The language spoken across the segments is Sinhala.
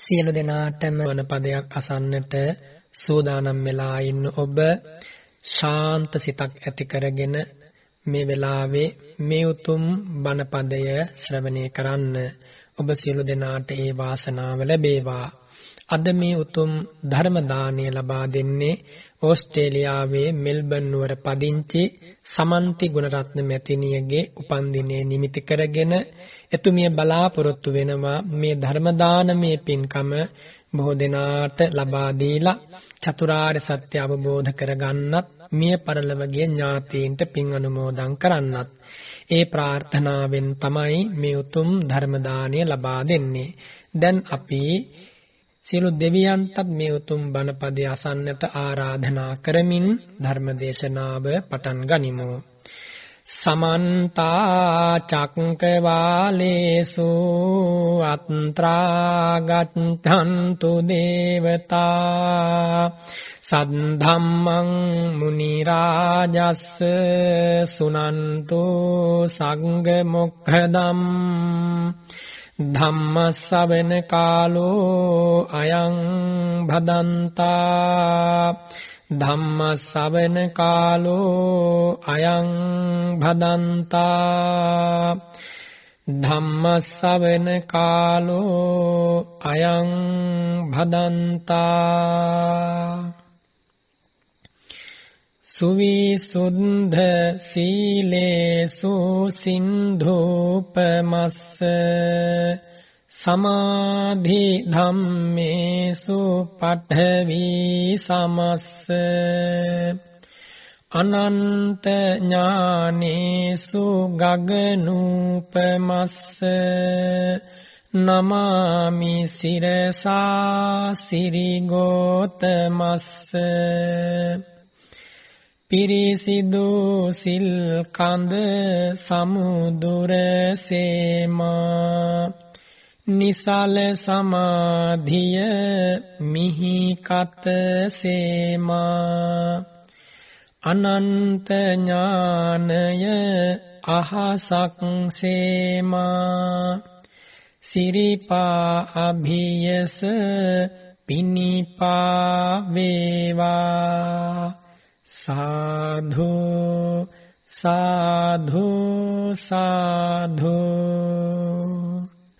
සියලු දෙනාටම වන පදයක් අසන්නට සූදානම් වෙලා ඉන්න ඔබ ශාන්ත සිතක් ඇති කරගෙන මේ වෙලාවේ මේ උතුම් බණ පදය ශ්‍රවණය කරන්න ඔබ සියලු දෙනාට ඒ වාසනාව ලැබේවා. අද මේ උතුම් ධර්ම දානය ලබා දෙන්නේ ඕස්ට්‍රේලියාවේ මෙල්බන් නුවර පදිංචි සමන්ති ගුණරත්න මැතිණියගේ උපන්දිනය නිමිති කරගෙන එතුමිය බලාපොරොත්තු වෙනවා මේ ධර්ම දානමය පින්කම බොහෝ දෙනාට ලබා දීලා චතුරාර්ය සත්‍ය අවබෝධ කරගන්නත් මිය පරලොවගේ ඥාතීන්ට පින් අනුමෝදන් කරන්නත් ඒ ප්‍රාර්ථනාවෙන් තමයි මේ උතුම් ධර්ම දානය ලබා දෙන්නේ. දැන් අපි සියලු දෙවියන්ටත් මේ උතුම් බණපදය අසන්නට ආරාධනා කරමින් ධර්ම දේශනාව පටන් ගනිමු. සමන්ත චක්කවාලේසු අත්‍රා ගච්ඡන්තු දේවතා සද්ධම්මං මුනි රාජස්ස සුනන්තු සංඝ මොක්ඛදම් ධම්ම ශ්‍රවණ කාලෝ අයං භදන්තා ධම්ම ශ්‍රවණ කාලෝ අයං භදන්තා ධම්ම ශ්‍රවණ කාලෝ අයං භදන්තා සුවිසුද්ධ සීලේසු සින්ධූපමස්ස සමාධි ධම්මේසු පඨවි සමස්ස අනන්ත ඥානේසු ගගනූපමස්ස නමාමි සිරසා සිරිගෝතමස්ස පිරිසිදු සිල් කඳ සමුදුර සේමා නිසල සමාධිය මිහි කත සේමා අනන්ත ඥානය අහසක් සේමා සිරිපා අභියස පිනිපා වේවා साधु साधु साधु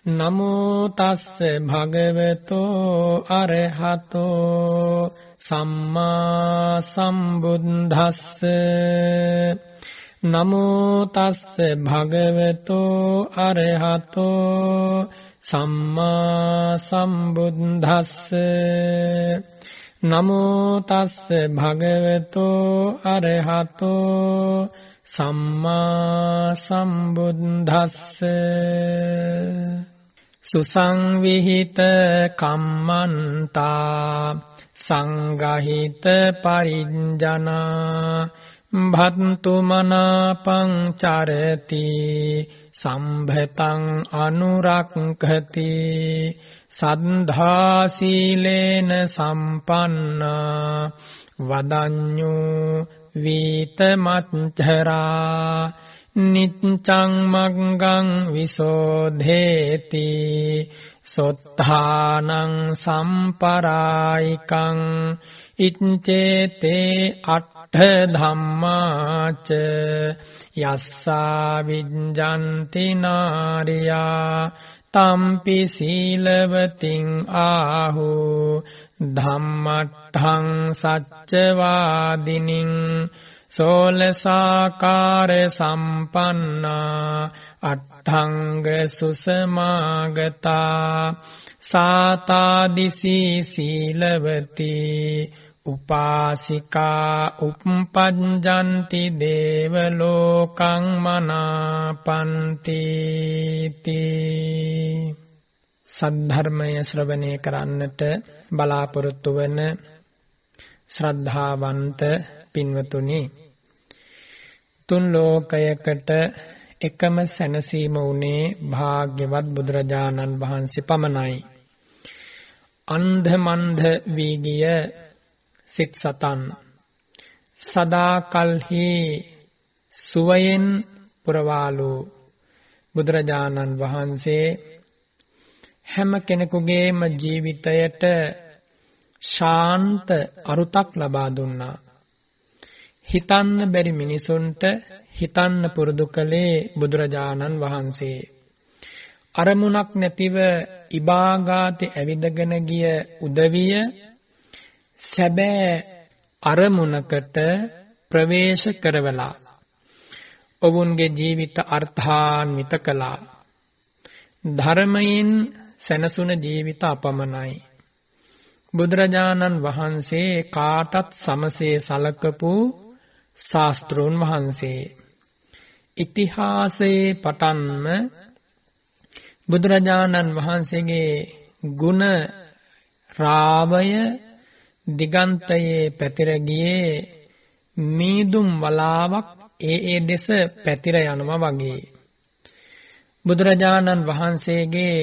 नमो तस्ස භගවතෝ අරහතෝ සම්මා සම්බුද්දස්ස නමෝ තස්ස භගවතෝ අරහතෝ සම්මා සම්බුද්දස්ස නමෝ තස්ස භගවතෝ අරහතෝ සම්මා සම්බුද්දස්ස සුසංවිහිත කම්මන්තා සංගහිත පරිඤ්ජනා භන්තු මනාපං චරති සම්භතං අනුරක්ඛති සද්ධා සීලේන සම්පන්නා වදඤ්ඤෝ වීතමච්ඡරා නිච්ඡං මග්ගං විසෝධේති සොත්තානං සම්පරායිකං ඉච්ඡේතේ අට්ඨ ධම්මාච යස්සා විඤ්ඤන්ති නාරියා තම්පි සීලවතින් ආහු ධම්මට්ඨං සච්චවාදිනින් සෝලසාකාර සම්පන්නා අට්ඨංග සුසමාගතා සාතාදිසි සීලවති උපාසිකා උප්පජ්ජන්ති දේවලෝකං මනාපන්ති තී සද්ධර්මය ශ්‍රවණය කරන්නට බලාපොරොත්තු වන ශ්‍රද්ධාවන්ත පින්වතුනි තුන් ලෝකයකට එකම සැනසීම උනේ භාග්‍යවත් බුදුරජාණන් වහන්සේ පමණයි. අන්ධ මන්ධ වී ගිය සිත් සතන් සදා කල්හි සුවයෙන් පුරවාලු බුදුරජාණන් වහන්සේ හැම කෙනෙකුගේම ජීවිතයට ශාන්ත අරුතක් ලබා දුන්නා. හිතන්න බැරි මිනිසුන්ට හිතන්න පුරුදු කළේ බුදුරජාණන් වහන්සේ. අරමුණක් නැතිව ඉබාගාතේ ඇවිදගෙන ගිය උදවිය සැබෑ අරමුණකට ප්‍රවේශ කරවලා ඔවුන්ගේ ජීවිත අර්ථාන්විත කළා. ධර්මයෙන් සැනසුන ජීවිත අපමණයි. බුදුරජාණන් වහන්සේ කාටත් සමසේ සලකපු ශාස්ත්‍රූන් වහන්සේ. ඉතිහාසයේ පටන්ම බුදුරජාණන් වහන්සේගේ ගුණ රාවය දිගන්තයේ පැතිර ගියේ මීදුම් වලාවක් ඒ දෙස පැතිර යනවා වගේ. බුදුරජාණන් වහන්සේගේ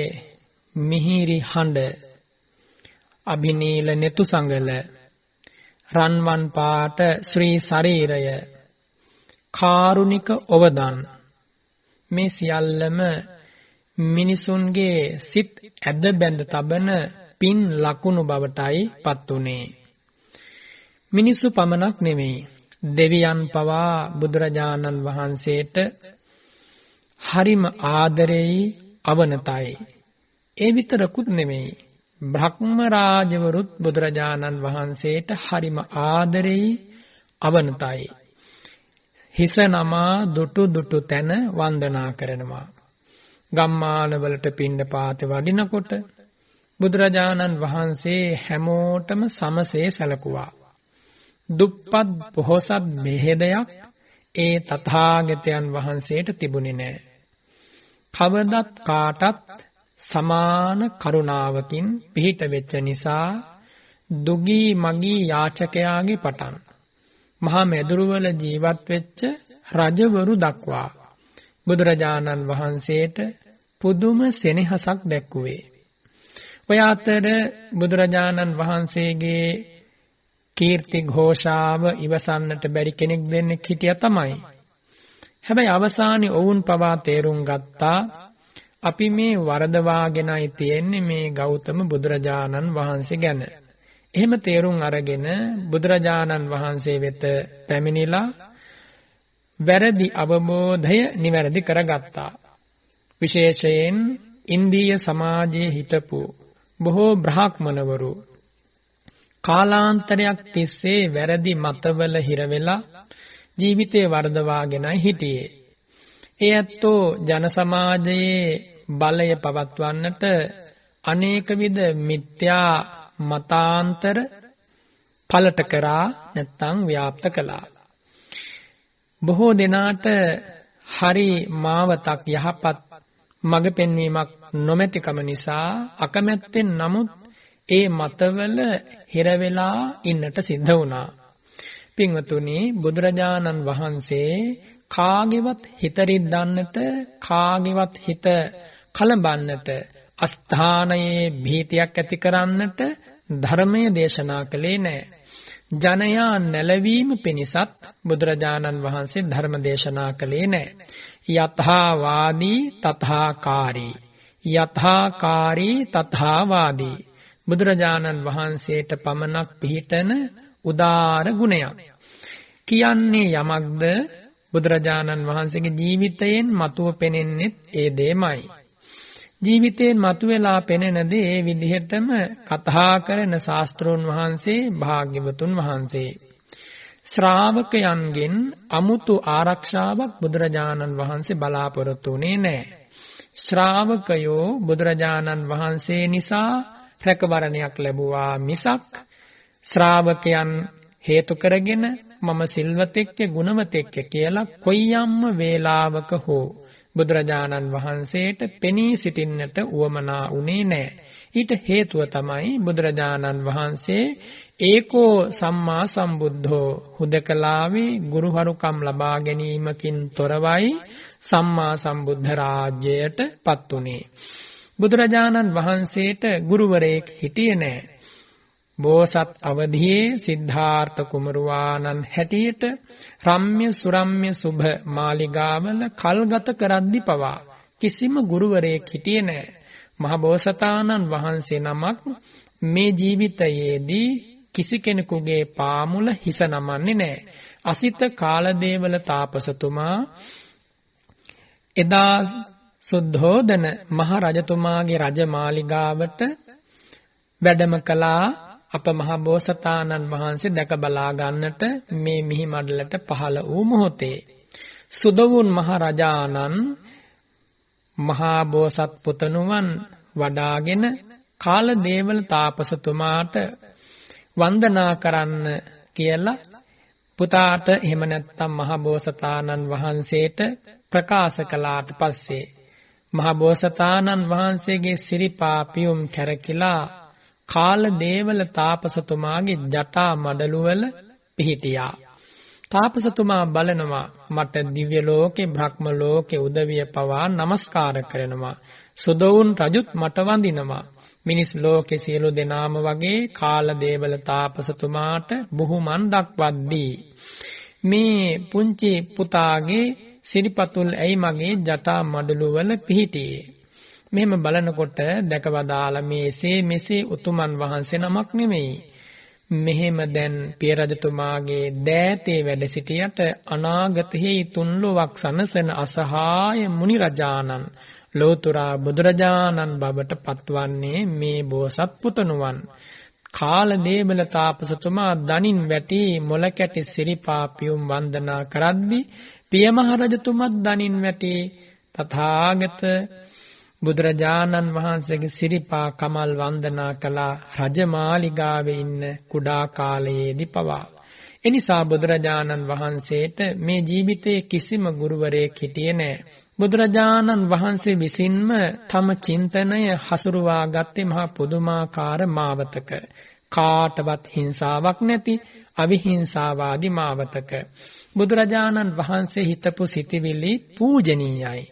මිහිරි හඬ, අභිනීල නෙතු සංගල, රන්වන් පාට ශ්‍රී ශරීරය, කාරුණික ඔවදන්, මේ සියල්ලම මිනිසුන්ගේ සිත් ඇද බැඳ තබන පින් ලකුණු බවටයි පත් උනේ. මිනිසු පමණක් නෙමෙයි, දෙවියන් පවා බුදුරජාණන් වහන්සේට හරිම ආදරෙයි අවනතයි. ඒ විතරකුත් නෙමෙයි, බ්‍රහ්ම රාජවරුත් බුදුරජාණන් වහන්සේට හරිම ආදරෙයි අවනතයි. හිස නමා දුටු දුටු තැන වන්දනා කරනවා. ගම්මානවලට පිණ්ඩපාතේ වඩිනකොට බුදුරජාණන් වහන්සේ හැමෝටම සමසේ සැලකුවා. දුප්පත් පොහොසත් බෙහෙදයක් ඒ තථාගතයන් වහන්සේට තිබුණේ නැහැ. කවදත් කාටත් සමාන කරුණාවකින් පිහිට වෙච්ච නිසා දුගී මගී යාචකයාගේ පටන් මහා මෙදුරුවල ජීවත් වෙච්ච රජවරු දක්වා බුදුරජාණන් වහන්සේට පුදුම සෙනෙහසක් දැක්ුවේ. ඔය අතර බුදුරජාණන් වහන්සේගේ කීර්ති ഘോഷාව ඉවසන්නට බැරි කෙනෙක් දෙන්නෙක් හිටියා තමයි. හැබැයි අවසානයේ ඔවුන් පවා තේරුම් ගත්තා අපි මේ වරදවාගෙනයි තියෙන්නේ මේ ගෞතම බුදුරජාණන් වහන්සේ ගැන. එහෙම තේරුම් අරගෙන බුදුරජාණන් වහන්සේ වෙත පැමිණිලා වැරදි අවබෝධය නිවැරදි කරගත්තා. විශේෂයෙන් ඉන්දීය සමාජයේ හිටපු බොහෝ බ්‍රාහ්මණවරු කාලාන්තරයක් තිස්සේ වැරදි මතවල හිර වෙලා ජීවිතේ වර්ධවාගෙනයි හිටියේ. ඒ ඇත්තෝ ජන සමාජයේ බලය පවත්වන්නට අනේක විද මිත්‍යා මතාන්තර පළට කරා නැත්නම් ව්‍යාප්ත කළා. බොහෝ දෙනාට හරි මාවතක් යහපත් මඟ පෙන්වීමක් නොමැතිකම නිසා අකමැත්තෙන් නමුත් ඒ මතවල හිර වෙලා ඉන්නට සිද්ධ වුණා. පින්වතුනි, බුදුරජාණන් වහන්සේ කාගේවත් හිත රිද්දන්නට, කාගේවත් හිත කලබන්නට, අස්ථානයේ භීතියක් ඇති කරන්නට ධර්මය දේශනා කළේ නැහැ. ජනයා නැලවීම පිණිසත් බුදුරජාණන් වහන්සේ ධර්ම දේශනා කළේ නැහැ. යථාවාදී තථාකාරී, යථාකාරී තථාවාදී. බුදුරජාණන් වහන්සේට පමණක් පිහිටන උදාර ගුණයක්. කියන්නේ යමක්ද බුදුරජාණන් වහන්සේගේ ජීවිතයෙන් මතුව පෙනෙන්නේ ඒ දෙයමයි. ජීවිතයෙන් මතුවලා පෙනෙන දේ ඒ විදිහටම කතා කරන ශාස්ත්‍රෝන් වහන්සේ භාග්‍යවතුන් වහන්සේ. ශ්‍රාවකයන්ගෙන් අමුතු ආරක්ෂාවක් බුදුරජාණන් වහන්සේ බලාපොරොත්තු වෙන්නේ නැහැ. ශ්‍රාවකයෝ බුදුරජාණන් වහන්සේ නිසා රැකවරණයක් ලැබුවා මිසක් ශ්‍රාවකයන් හේතු කරගෙන මම සිල්වතෙක්ය ගුණවතෙක්ය කියලා කොයියම්ම වේලාවක හෝ බුදුරජාණන් වහන්සේට පෙනී සිටින්නට උවමනා වුණේ නැහැ. ඊට හේතුව තමයි බුදුරජාණන් වහන්සේ ඒකෝ සම්මා සම්බුද්ධෝ හුදකලාවේ ගුරුහරුකම් ලබා ගැනීමකින් තොරවයි සම්මා සම්බුද්ධ රාජ්‍යයට පත් උනේ. බුදුරජාණන් වහන්සේට ගුරුවරයෙක් හිටියේ නැහැ. බෝසත් අවධියේ සිද්ධාර්ථ කුමරුවාණන් හැටියට රම්‍ය සුරම්‍ය සුභ මාලිගාවල කල්ගත කරද්දි පවා කිසිම ගුරුවරයෙක් හිටියේ නැහැ. මහ බෝසතාණන් වහන්සේ නමක් මේ ජීවිතයේදී කිසි කෙනෙකුගේ පාමුල හිස නමන්නේ නැහැ. අසිත කාලදේවල තාපසතුමා එදා සුද්ධෝදන මහ රජතුමාගේ රජමාලිගාවට වැඩම කළා. අප මහ බෝසතාණන් වහන්සේ දැක බලා ගන්නට මේ මිහි මඩලට පහළ වූ මොහොතේ සුදවුන් මහ රජාණන් මහා බෝසත් පුතණුවන් වඩාගෙන කාලදේවල තාපසතුමාට වන්දනා කරන්න කියලා පුතාට එහෙම නැත්නම් මහ බෝසතාණන් වහන්සේට ප්‍රකාශ කළාට පස්සේ මහ බෝසතාණන් වහන්සේගේ සිරිපා පියුම් කැරකිලා කාලදේවල තාපසතුමාගේ ජටා මඩලුවල පිහිටියා. තාපසතුමා බලනවා මට දිව්‍ය ලෝකේ බ්‍රහ්ම ලෝකේ උදවිය පවා নমස්කාර කරනවා. සුදවුන් රජුත් මට වඳිනවා. මිනිස් ලෝකේ සියලු දෙනාම වගේ කාලදේවල තාපසතුමාට බුහුමන් දක්වද්දී මේ පුංචි පුතාගේ සිරිපතුල් ඇයි මගේ ජටා මඩලුවල පිහිටියේ. මෙහෙම බලනකොට දැකවදාලා මේසේ මෙසේ උතුමන් වහන්සේ නමක් නෙමෙයි. මෙහෙම දැන් පිය රජතුමාගේ දෑතේ වැඩ සිටියට අනාගතෙහි තුන්ලොවක් සනසන අසහාය මුනි රජාණන් ලෝතුරා බුදුරජාණන් බවට පත්වන්නේ මේ බෝසත් පුතණුවන්. කාලදේවල තාපසතුමා දනින් වැටි මොළ කැටි සිරිපා පියුම් වන්දනා කරද්දී පිය මහ රජතුමත් දනින් වැටි තථාගත බුදුරජාණන් වහන්සේගේ සිරිපා කමල් වන්දනා කළා රජමාලිගාවේ ඉන්න කුඩා කාලයේදී පවා. එනිසා බුදුරජාණන් වහන්සේට මේ ජීවිතයේ කිසිම ගුරුවරයෙක් හිටියේ නැහැ. බුදුරජාණන් වහන්සේ විසින්ම තම චින්තනය හසුරුවා ගත්තේ මහා පුදුමාකාර මාවතක. කාටවත් හිංසාවක් නැති අවිහිංසාවාදී මාවතක. බුදුරජාණන් වහන්සේ හිතපු සිටිවිලි පූජනීයයි.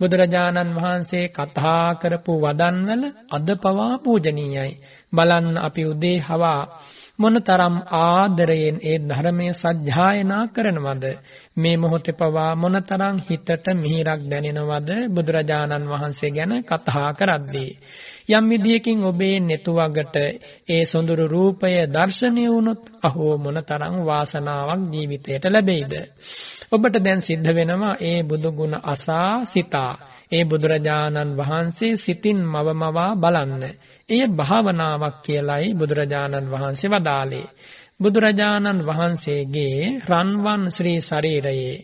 බුදුරජාණන් වහන්සේ කතා කරපු වදන්වල අද පවා පූජනීයයි. බලන්න අපි උදේ හවා මොනතරම් ආදරයෙන් ඒ ධර්මයේ සජ්ජායනා කරනවද? මේ මොහොතේ පවා මොනතරම් හිතට මිහිරක් දැනෙනවද බුදුරජාණන් වහන්සේ ගැන කතා කරද්දී? යම් විදියකින් ඔබේ netuwaකට ඒ සොඳුරු රූපය දර්ශනය වුණොත් අහෝ මොනතරම් වාසනාවක් ජීවිතයට ලැබෙයිද? ඔබට දැන් සිද්ධ වෙනවා ඒ බුදු ගුණ අසා සිතා ඒ බුදුරජාණන් වහන්සේ සිතින් මවමවා බලන්න. එය භාවනාවක් කියලයි බුදුරජාණන් වහන්සේ වදාළේ. බුදුරජාණන් වහන්සේගේ රන්වන් ශ්‍රී ශරීරයේ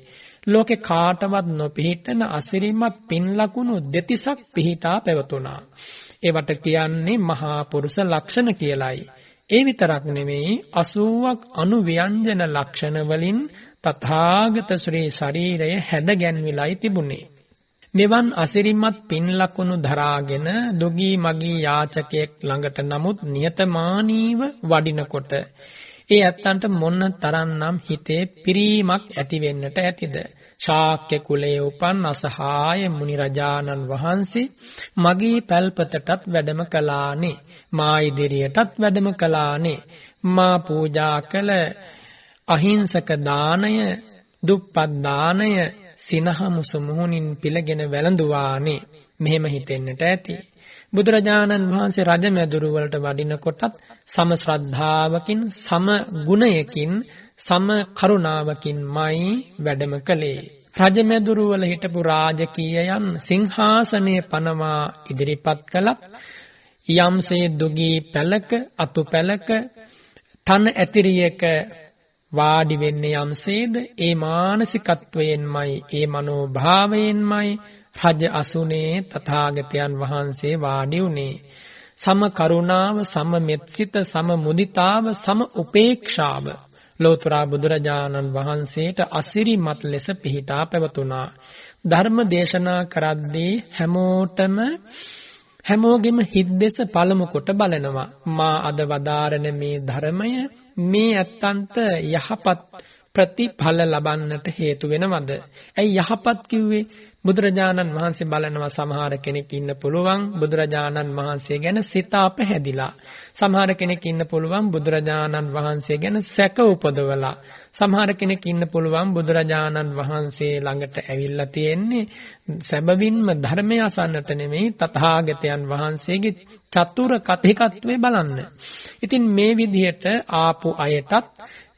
ලෝකේ කාටවත් නොපිහිටන අසිරිමත් පින් ලකුණු දෙතිසක් පිහිටා පැවතුණා. ඒවට කියන්නේ මහා පුරුෂ ලක්ෂණ කියලයි. ඒ විතරක් නෙමෙයි 80ක් අනුව්‍යංජන ලක්ෂණ වලින් තථාගත ශ්‍රී ශරීරය හැදගැන්විලයි තිබුණේ. මෙවන් අසිරිමත් පින් ලකුණු දරාගෙන දුගී මගී යාචකයෙක් ළඟට නමුත් නියතමානීව වඩිනකොට ඒ ඇත්තන්ට මොන තරම්නම් හිතේ පිරීමක් ඇති වෙන්නට ඇතිද? ශාක්‍ය කුලයේ උපන් අසහාය මුනි රජාණන් වහන්සේ මගේ පැල්පතටත් වැඩම කළානේ. මා ඉදිරියටත් වැඩම කළානේ. මා පූජා කළ අහිංසක දානය, දුප්පත් දානය සිනහමුසු මුහුණින් පිළගෙන වැළඳුවානේ. මෙහෙම හිතෙන්නට ඇති. බුදුරජාණන් වහන්සේ රජමැදුරු වලට වඩිනකොටත් සම ශ්‍රද්ධාවකින්, සම ගුණයකින්, සම කරුණාවකින්මයි වැඩම කළේ. රජමැදුරු වල හිටපු රාජකීයයන් සිංහාසනයේ පනවා ඉදිරිපත් කළත් යම්සේ දුගී පැලක, අතු පැලක, තන ඇතිරියක වාඩි වෙන්නේ යම්සේද ඒ මානසිකත්වයෙන්මයි, ඒ මනෝභාවයෙන්මයි රජ අසුනේ තථාගතයන් වහන්සේ වාඩි උනේ. සම කරුණාව, සම මෙත්සිත, සම මුදිතාව, සම උපේක්ෂාව ලෝතුරා බුදුරජාණන් වහන්සේට අසිරිමත් ලෙස පිහිටා පැවතුණා. ධර්ම දේශනා කරද්දී හැමෝගෙම හිත් දෙස පළමු කොට බලනවා. මා අද වදාරන මේ ධර්මය මේ ඇත්තන්ට යහපත් ප්‍රතිඵල ලබන්නට හේතු වෙනවද? ඇයි යහපත් කිව්වේ? බුදුරජාණන් වහන්සේ බලනවා සමහර කෙනෙක් ඉන්න පුළුවන් බුදුරජාණන් වහන්සේ ගැන සිතා පැහැදිලා. සමහර කෙනෙක් ඉන්න පුළුවන් බුදුරජාණන් වහන්සේ ගැන සැක උපදවලා. සමහර කෙනෙක් ඉන්න පුළුවන් බුදුරජාණන් වහන්සේ ළඟට ඇවිල්ලා තියෙන්නේ සැබවින්ම ධර්මය අසන්නට නෙමෙයි තථාගතයන් වහන්සේගේ චතුර කතිකත්වය බලන්න. ඉතින් මේ විදිහට ආපු අයටත්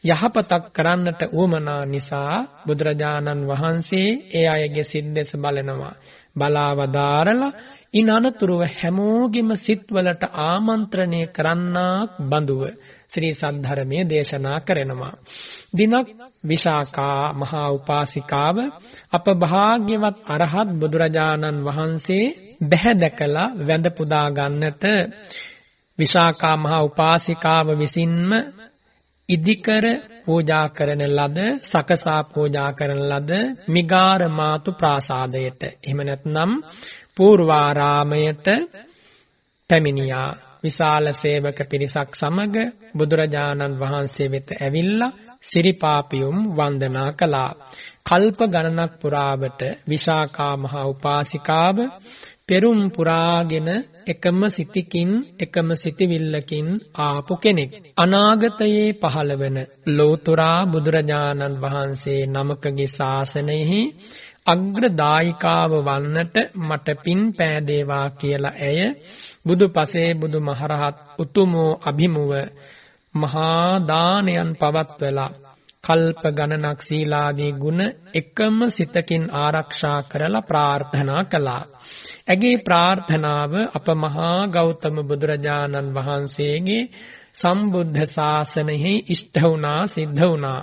යහපතක් කරන්නට උවමනා නිසා බුදුරජාණන් වහන්සේ ඒ අයගේ සිද්දෙස බලනවා. බලාවදාරලා ඉන් අනතුරුව හැමෝගෙම සිත්වලට ආමන්ත්‍රණය කරන්නාක් බඳුව ශ්‍රී සද්ධර්මයේ දේශනා කරනවා. දිනක් විශාකා මහා උපාසිකාව අප භාග්‍යවත් අරහත් බුදුරජාණන් වහන්සේ බැහැ දැකලා වැඳ පුදා ගන්නට විශාකා මහා උපාසිකාව විසින්ම ඉදිකර පූජා කරන ලද සකසා පූජා කරන ලද මිගාර මාතු ප්‍රාසාදයට එහෙම නැත්නම් පූර්වාරාමයට පැමිණියා. විශාල සේවක පිරිසක් සමග බුදුරජාණන් වහන්සේ වෙත ඇවිල්ලා සිරිපාපියුම් වන්දනා කළා. කල්ප ගණනක් පුරාවට විශාකා මහා උපාසිකාව පෙරුම් පුරාගෙන එකම සිතකින් එකම සිතවිල්ලකින් ආපු කෙනෙක්. අනාගතයේ පහළ වෙන ලෝතුරා බුදුරජාණන් වහන්සේ නමකගේ ශාසනයෙහි අග්‍රදායිකාව වන්නට මට පින් පෑදේවා කියලා ඇය බුදුපසේ බුදුමහරහත් උතුමෝ අභිමුව මහා දානයන් පවත්වලා කල්ප ගණනක් සීලාදී ගුණ එකම සිතකින් ආරක්ෂා කරලා ප්‍රාර්ථනා කළා. ඇගේ ප්‍රාර්ථනාව අප මහා ගෞතම බුදුරජාණන් වහන්සේගේ සම්බුද්ධ ශාසනයෙහි ඉෂ්ට වුණා සිද්ධ වුණා.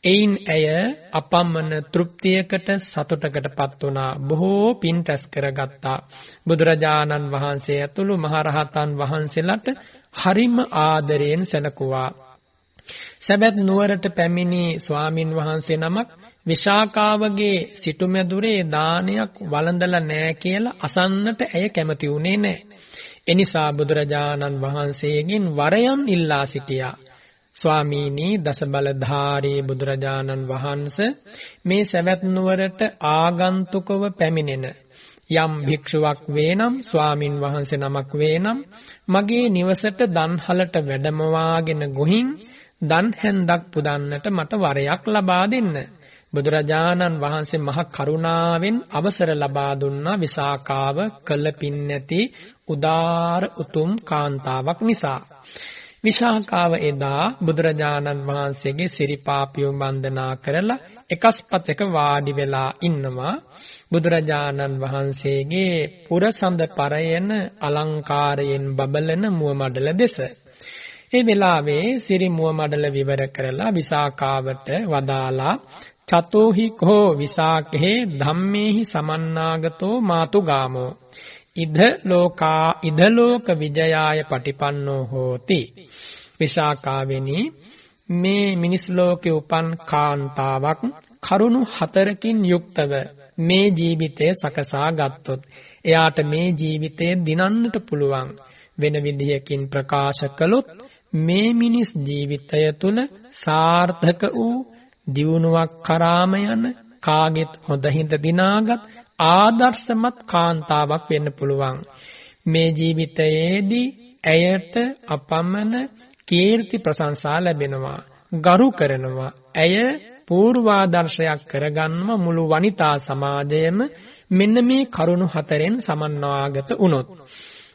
එයින් ඇය අපමණ තෘප්තියකට සතුටකටපත් වුණා. බොහෝ පින් රැස් කරගත්තා. බුදුරජාණන් වහන්සේ ඇතුළු මහරහතන් වහන්සේලාට හරිම ආදරයෙන් සැලකුවා. සැබැත් නුවරට පැමිණි ස්වාමින් වහන්සේ නමක් විශාකාවගේ සිටුමැදුරේ දානයක් වළඳලා නැහැ කියලා අසන්නට ඇය කැමති වුණේ නැහැ. එනිසා බුදුරජාණන් වහන්සේගෙන් වරයන් ඉල්ලා සිටියා. ස්වාමීනි දසබලධාරී බුදුරජාණන් වහන්සේ මේ සවැත් නුවරට ආගන්තුකව පැමිණෙන යම් භික්ෂුවක් වේනම් ස්වාමින් වහන්සේ නමක් වේනම් මගේ නිවසට දන්හලට වැඩමවාගෙන ගොහින් දන් හැන්දක් පුදන්නට මට වරයක් ලබා දෙන්න. බුදුරජාණන් වහන්සේ මහ කරුණාවෙන් අවසර ලබා දුන්නා. විශාකාව කළ පින් නැති උදාර උතුම් කාන්තාවක් නිසා. විශාකාව එදා බුදුරජාණන් වහන්සේගේ සිරිපාපියුම් වන්දනා කරලා එකස්පතක වාඩි වෙලා ඉන්නවා. බුදුරජාණන් වහන්සේගේ පුරසඳ පරයන අලංකාරයෙන් බබලන මුව මඩල දෙස. ඒ වෙලාවේ සිරි මුව මඩල විවර කරලා විශාකාවට වදාලා චතෝහි කෝ විසාකේ ධම්මේහි සමන්නාගතෝ මාතුගාමෝ ඉද ලෝක විජයාය පටිපන්නෝ හෝති. විශාකාවෙනි මේ මිනිස් ලෝකේ උපන් කාන්තාවක් කරුණු 4කින් යුක්තව මේ ජීවිතය සකසා ගත්තොත් එයාට මේ ජීවිතය දිනන්නට පුළුවන්. වෙන විදියකින් ප්‍රකාශ කළොත් මේ මිනිස් ජීවිතය තුල සාර්ථක වූ දියුණුවක් කරාම යන කාගෙත් හොඳ හිඳ දිනාගත් ආදර්ශමත් කාන්තාවක් වෙන්න පුළුවන්. මේ ජීවිතයේදී ඇයට අපමණ කීර්ති ප්‍රශංසා ලැබෙනවා. ගරු කරනවා. ඇය පූර්වාදර්ශයක් කරගන්නම මුළු වනිතා සමාජයම මෙන්න මේ කරුණු 4ෙන් සමන්වාගත වුණොත්.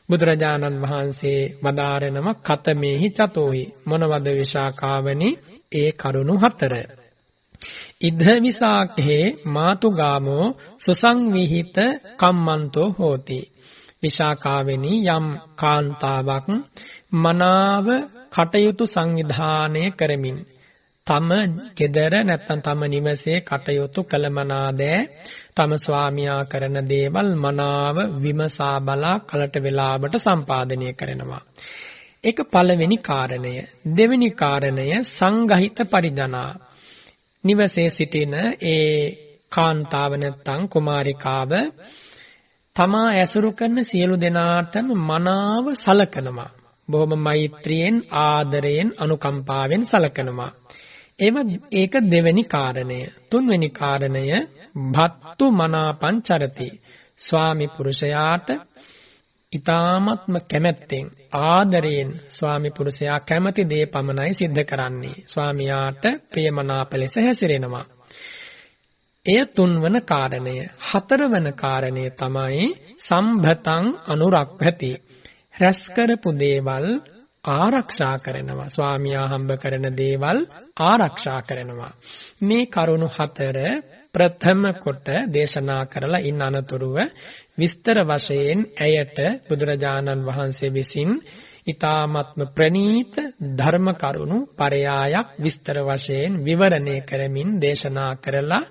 බුදුරජාණන් වහන්සේ වදාරනම කතමේහි චතෝහි මොනවද විශාකාවනි ඒ කරුණු 4. ඉද විසාකේ මාතුගාමෝ සුසංවිහිත කම්මන්තෝ හෝති. විශාකාවෙනි යම් කාන්තාවක් මනාව කටයුතු සංවිධානය කරමින් තම ගෙදර නැත්නම් තම නිවසේ කටයුතු කළමනාදෑ තම ස්වාමියා කරන දේවල් මනාව විමසා බලා කලට වේලාවට සම්පාදනය කරනවා. ඒක පළවෙනි කාරණය. දෙවෙනි කාරණය සංගහිත පරිජනා. නිවසේ සිටින ඒ කාන්තාව නැත්නම් කුමාරිකාව තමා ඇසුරු කරන සියලු දෙනාටම මනාව සලකනවා. බොහොම මෛත්‍රියෙන් ආදරයෙන් අනුකම්පාවෙන් සලකනවා. ඒක දෙවෙනි කාරණය. තුන්වෙනි කාරණය භත්තු මනාපං චරති. ස්වාමි පුරුෂයාට ඊ타ත්ම කැමැත්තෙන් ආදරයෙන් ස්වාමි පුරුෂයා කැමති දේ පමණයි සිද්ධ කරන්නේ. ස්වාමියාට ප්‍රියමනාප ලෙස හැසිරෙනවා. එය තුන්වන කාරණය. හතරවන කාරණය තමයි සම්භතං අනුරක්ඛති. රැස් කරපු දේවල් ආරක්ෂා කරනවා. ස්වාමියා හම්බ කරන දේවල් ආරක්ෂා කරනවා. මේ කරුණු හතර ප්‍රථම කොට දේශනා කරලා ඉන් අනතුරුව විස්තර වශයෙන් ඇයට බුදුරජාණන් වහන්සේ විසින් ඊ타ත්ම ප්‍රණීත ධර්ම කරුණු පරයායක් විස්තර වශයෙන් විවරණය කරමින් දේශනා කරලා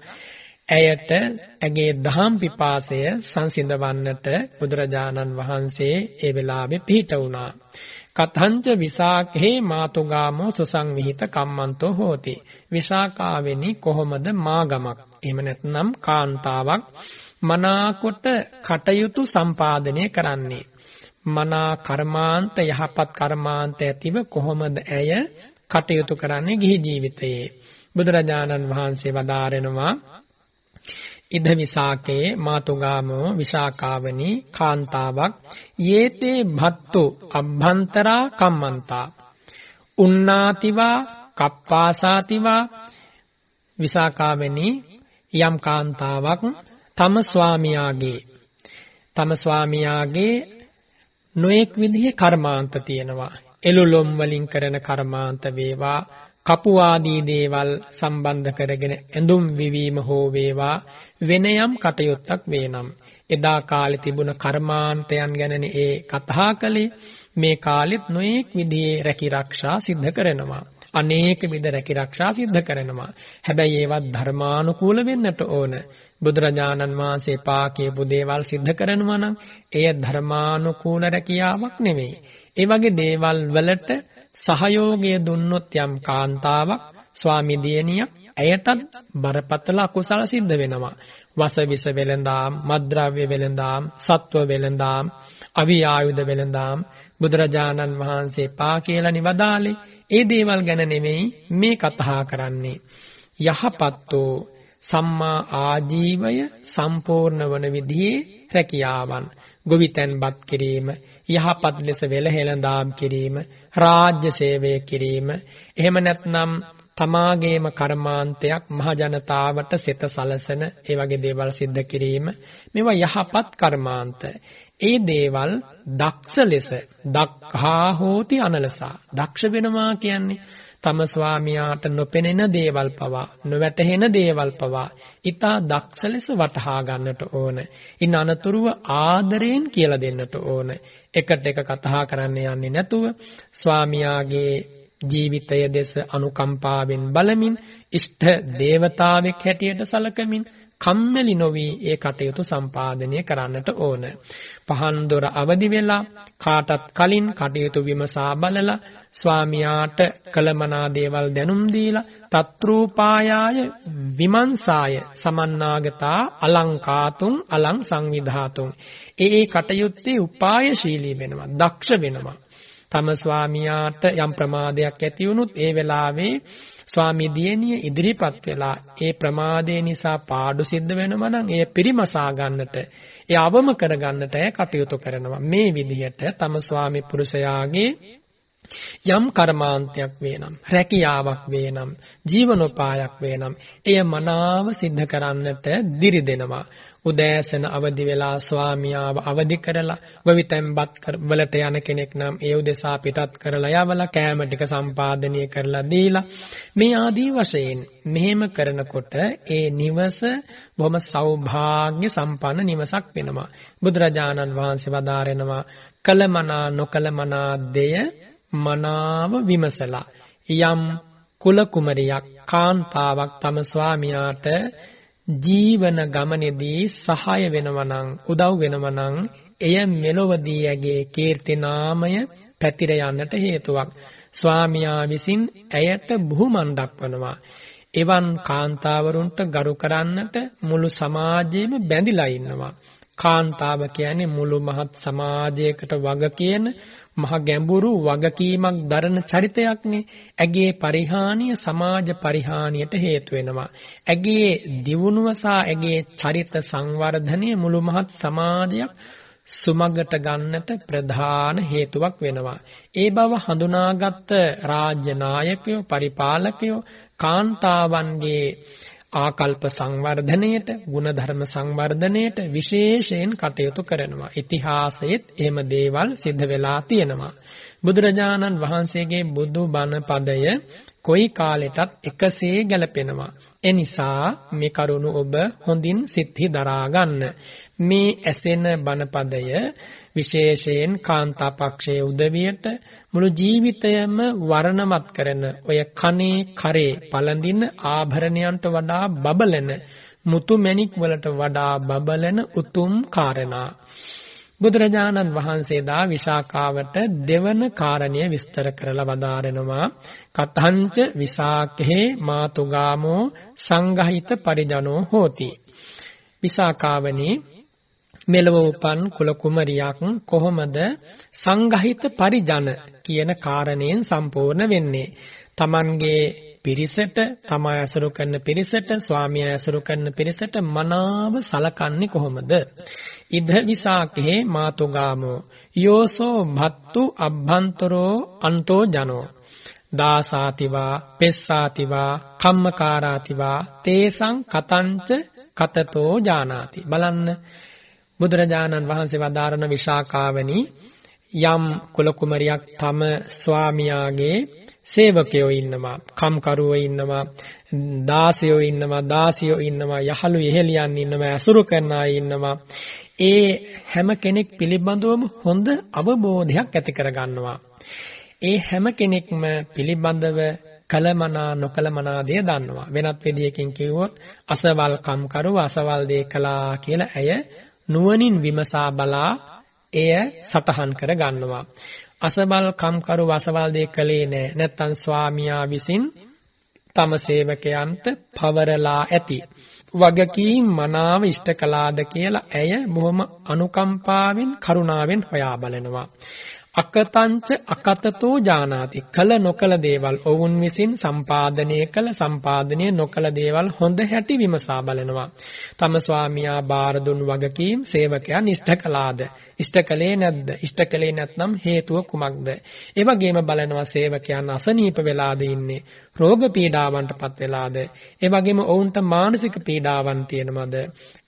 ඇයට ඇගේ දහම් පිපාසය සංසිඳවන්නට බුදුරජාණන් වහන්සේ ඒ වෙලාවේ පිහිට වුණා. කතංච විසාකේ මාතුගාමෝ සුසංවිහිත කම්මන්තෝ හෝති. විසාකාවෙනි කොහොමද මාගමක් එහෙම නැත්නම් කාන්තාවක් මනාකොට කටයුතු සම්පාදනය කරන්නේ? මනා කර්මාන්ත යහපත් කර්මාන්ත ඇතිව කොහොමද ඇය කටයුතු කරන්නේ ගිහි ජීවිතයේ? බුදුරජාණන් වහන්සේ වදාරනවා ඉද විසාකේ මාතුගාමෝ විසාකාවනි කාන්තාවක් යේතේ භත්තු අභ්‍යන්තරා කම්මන්තා උන්නාතිවා කප්පාසාතිවා. විසාකාවනි යම් කාන්තාවක් තම ස්වාමියාගේ නොඑක් විදිහේ කර්මාන්ත තියෙනවා. එළුලොම් වලින් කරන කර්මාන්ත වේවා, කපු ආදී දේවල් සම්බන්ධ කරගෙන ඇඳුම් විවීම හෝ වේවා, වෙන යම් කටයුත්තක් වේනම් එදා කාලේ තිබුණ කර්මාන්තයන් ගැනනේ ඒ කතා කළේ. මේ කාලෙත් නොඑක් විදිහේ රැකිරක්ෂා සිද්ධ කරනවා. අනේක විද රැකිරක්ෂා සිද්ධ කරනවා. හැබැයි ඒවත් ධර්මානුකූල වෙන්නට ඕන. බුදුරජාණන් වහන්සේ පා කියපු දේවල් සිද්ධ කරනවා නම් එය ධර්මානුකූල රැකියාවක් නෙවෙයි. ඒ වගේ දේවල් වලට සහයෝගය දුන්නොත් යම් කාන්තාවක් ස්වාමි දියණියක් ඇයටත් බරපතල අකුසල සිද්ධ වෙනවා. වසවිස වෙලඳාම්, මද්ද්‍රව්‍ය වෙලඳාම්, සත්ව වෙලඳාම්, අවියායුධ වෙලඳාම් බුදුරජාණන් වහන්සේ පා කියලා නිවදාලේ. ඒ දේවල් ගැන නෙමෙයි මේ කතා කරන්නේ. යහපත්ෝ සම්මා ආජීවය සම්පූර්ණ වන විදිහේ රැකියාවන්, ගොවිතැන්පත් කිරීම, යහපත් ලෙස වෙලහෙළඳාම් කිරීම, රාජ්‍ය සේවය කිරීම, එහෙම නැත්නම් තමාගේම කර්මාන්තයක් මහ ජනතාවට සිත සලසන ඒ වගේ දේවල් සිද්ධ කිරීම, මේවා යහපත් කර්මාන්ත. ඒ දේවල් දක්ෂ ලෙස දක්ඛා හෝති අනලසා. දක්ෂ වෙනවා කියන්නේ තම ස්වාමියාට නොපෙනෙන දේවල් පවා, නොවැටහෙන දේවල් පවා ඊට දක්ෂ ලෙස වටහා ගන්නට ඕන. ඉන් අනතුරුව ආදරයෙන් කියලා දෙන්නට ඕන. එකට එක කතා කරන්න යන්නේ නැතුව ස්වාමියාගේ ජීවිතය දෙස අනුකම්පාවෙන් බලමින්, ඉෂ්ඨ දේවතාවෙක් හැටියට සලකමින් කම්මැලි නොවි ඒ කටයුතු සම්පාදනය කරන්නට ඕන. පහන් දොර අවදි වෙලා කාටත් කලින් කටයුතු විමසා බලලා ස්වාමියාට කලමනා දේවල් දැනුම් දීලා තත්‍රූපායාය විමංසාය සමන්නාගතා අලංකාතුං අලං සංවිධාතුං. ඒ කටයුත්තේ උපායශීලී වෙනවා, දක්ෂ වෙනවා. තම ස්වාමියාට යම් ප්‍රමාදයක් ඇති වුණොත් ඒ වෙලාවේ ස්වාමි දියණිය ඉදිරිපත් වෙලා ඒ ප්‍රමාදේ නිසා පාඩු සිද්ධ වෙනවා නම් ඒ පිරිමසා ගන්නට, ඒ අවම කර ගන්නට කටයුතු කරනවා. මේ විදිහට තම ස්වාමි පුරුෂයාගේ යම් කර්මාන්තයක් වේනම්, රැකියාවක් වේනම්, ජීවනෝපායක් වේනම් එය මනාව සිද්ධ කරන්නට දිරි දෙනවා. උදෑසන අවදි වෙලා ස්වාමියාව අවදි කරලා ගොවිතැන්පත් වලට යන කෙනෙක් නම් ඒ උදෙසා පිටත් කරලා යවලා කෑම ටික සම්පාදනය කරලා දීලා මේ ආදී වශයෙන් මෙහෙම කරනකොට ඒ නිවස බොහොම සෞභාග්‍ය සම්පන්න නිවසක් වෙනවා. බුදුරජාණන් වහන්සේ වදාරනවා කලමනා නොකලමනා දෙය මනාව විමසලා යම් කුල කුමරියක් කාන්තාවක් තම ස්වාමියාට ජීවන ගමනේදී සහාය වෙනවා නම්, උදව් වෙනවා නම් එය මෙලොවදී ඇගේ කීර්ති නාමය පැතිර යන්නට හේතුවක්. ස්වාමියා විසින් ඇයට බුහුමන් දක්වනවා. එවන් කාන්තාවරුන්ට ගරු කරන්නට මුළු සමාජයේම බැඳිලා ඉන්නවා. කාන්තාව කියන්නේ මුළු මහත් සමාජයකට වග කියන, මහ ගැඹුරු වගකීමක් දරන චරිතයක්නේ. ඇගේ පරිහානිය සමාජ පරිහානියට හේතු වෙනවා. ඇගේ දියුණුව සහ ඇගේ චරිත සංවර්ධනය මුළු මහත් සමාජයක් සුමගට ගන්නට ප්‍රධාන හේතුවක් වෙනවා. ඒ බව හඳුනාගත් රාජ්‍ය නායකයෝ පරිපාලකයෝ කාන්තාවන්ගේ ආකල්ප සංවර්ධනයට, ගුණධර්ම සංවර්ධනයට විශේෂයෙන් කටයුතු කරනවා. ඉතිහාසයේත් එහෙම දේවල් සිද්ධ වෙලා තියෙනවා. බුදුරජාණන් වහන්සේගේ බුදු බණ පදය කොයි කාලෙටත් එකසේ ගැලපෙනවා. ඒ නිසා මේ කරුණ ඔබ හොඳින් සිත්හි දරා ගන්න. මේ ඇසෙන බණ පදය විශේෂයෙන් කාන්තා පක්ෂයේ උදවියට මුළු ජීවිතයම වර්ණමත් කරන ඔය කනේ කරේ පළඳින ආභරණයන්ට වඩා බබලන මුතු මැණික් වලට වඩා බබලන උතුම් කාරණා. බුදුරජාණන් වහන්සේ දා විශාකාවට දෙවන කාරණය විස්තර කරලා වදාරනවා. කතංච විශාකේ මාතුගාමෝ සංඝහිත පරිජනෝ හෝති. විශාකාවනි, මෙලව උපන් කුල කුමරියක් කොහොමද සංඝහිත පරිජන කියන කාරණයෙන් සම්පූර්ණ වෙන්නේ? තමන්ගේ පිරිසට, තමා ඇසුරු කරන පිරිසට, ස්වාමියා ඇසුරු කරන පිරිසට මනාව සලකන්නේ කොහොමද? ඉද විසාකේ මාතුගාමෝ යෝසෝ භත්තු අබ්බන්තරෝ අන්තෝ ජනෝ දාසාතිවා පෙස්සාතිවා කම්මකාරාතිවා තේසං කතංච කතතෝ ජානාති. බලන්න, බුදුරජාණන් වහන්සේ වදාරන විශාකාවනි, යම් කුල කුමරියක් තම ස්වාමියාගේ සේවකයෝ ඉන්නවා, කම්කරුවෝ ඉන්නවා, දාසයෝ ඉන්නවා, දාසියෝ ඉන්නවා, යහළු යෙහෙලියන් ඉන්නවා, අසුරු කරන අය ඉන්නවා. ඒ හැම කෙනෙක් පිළිබඳවම හොඳ අවබෝධයක් ඇති කර ගන්නවා. ඒ හැම කෙනෙක්ම පිළිබඳව කලමනා නොකලමනා දේ දන්නවා. වෙනත් විදියකින් කිව්වොත් අසවල් කම්කරුව අසවල් දේ කළා කියලා ඇය නුවණින් විමසා බලා එය සටහන් කර ගන්නවා. අසවල් කම්කරුව අසවල් දේ කළේ නැහැ. නැත්තම් ස්වාමියා විසින් තම සේවකයන්ට පවරලා ඇති වගකීම් මනාව ඉෂ්ට කළාද කියලා ඇය බොහොම අනුකම්පාවෙන් කරුණාවෙන් හොයා බලනවා. අකතංච අකතතෝ ජානාති. කල නොකල දේවල් ඔවුන් විසින් සම්පාදනය කළ සම්පාදනය නොකළ දේවල් හොඳ හැටි විමසා බලනවා. තම ස්වාමියා බාර දුන් වගකීම් සේවකයන් ඉෂ්ට කළාද? ඉෂ්ට කළේ නැද්ද? ඉෂ්ට කළේ නැත්නම් හේතුව කුමක්ද? ඒ වගේම බලනවා සේවකයන් අසනීප වෙලාද ඉන්නේ, රෝග පීඩාවන්ටපත් වෙලාද? ඒ වගේම ඔවුන්ට මානසික පීඩාවන් තියෙනවද?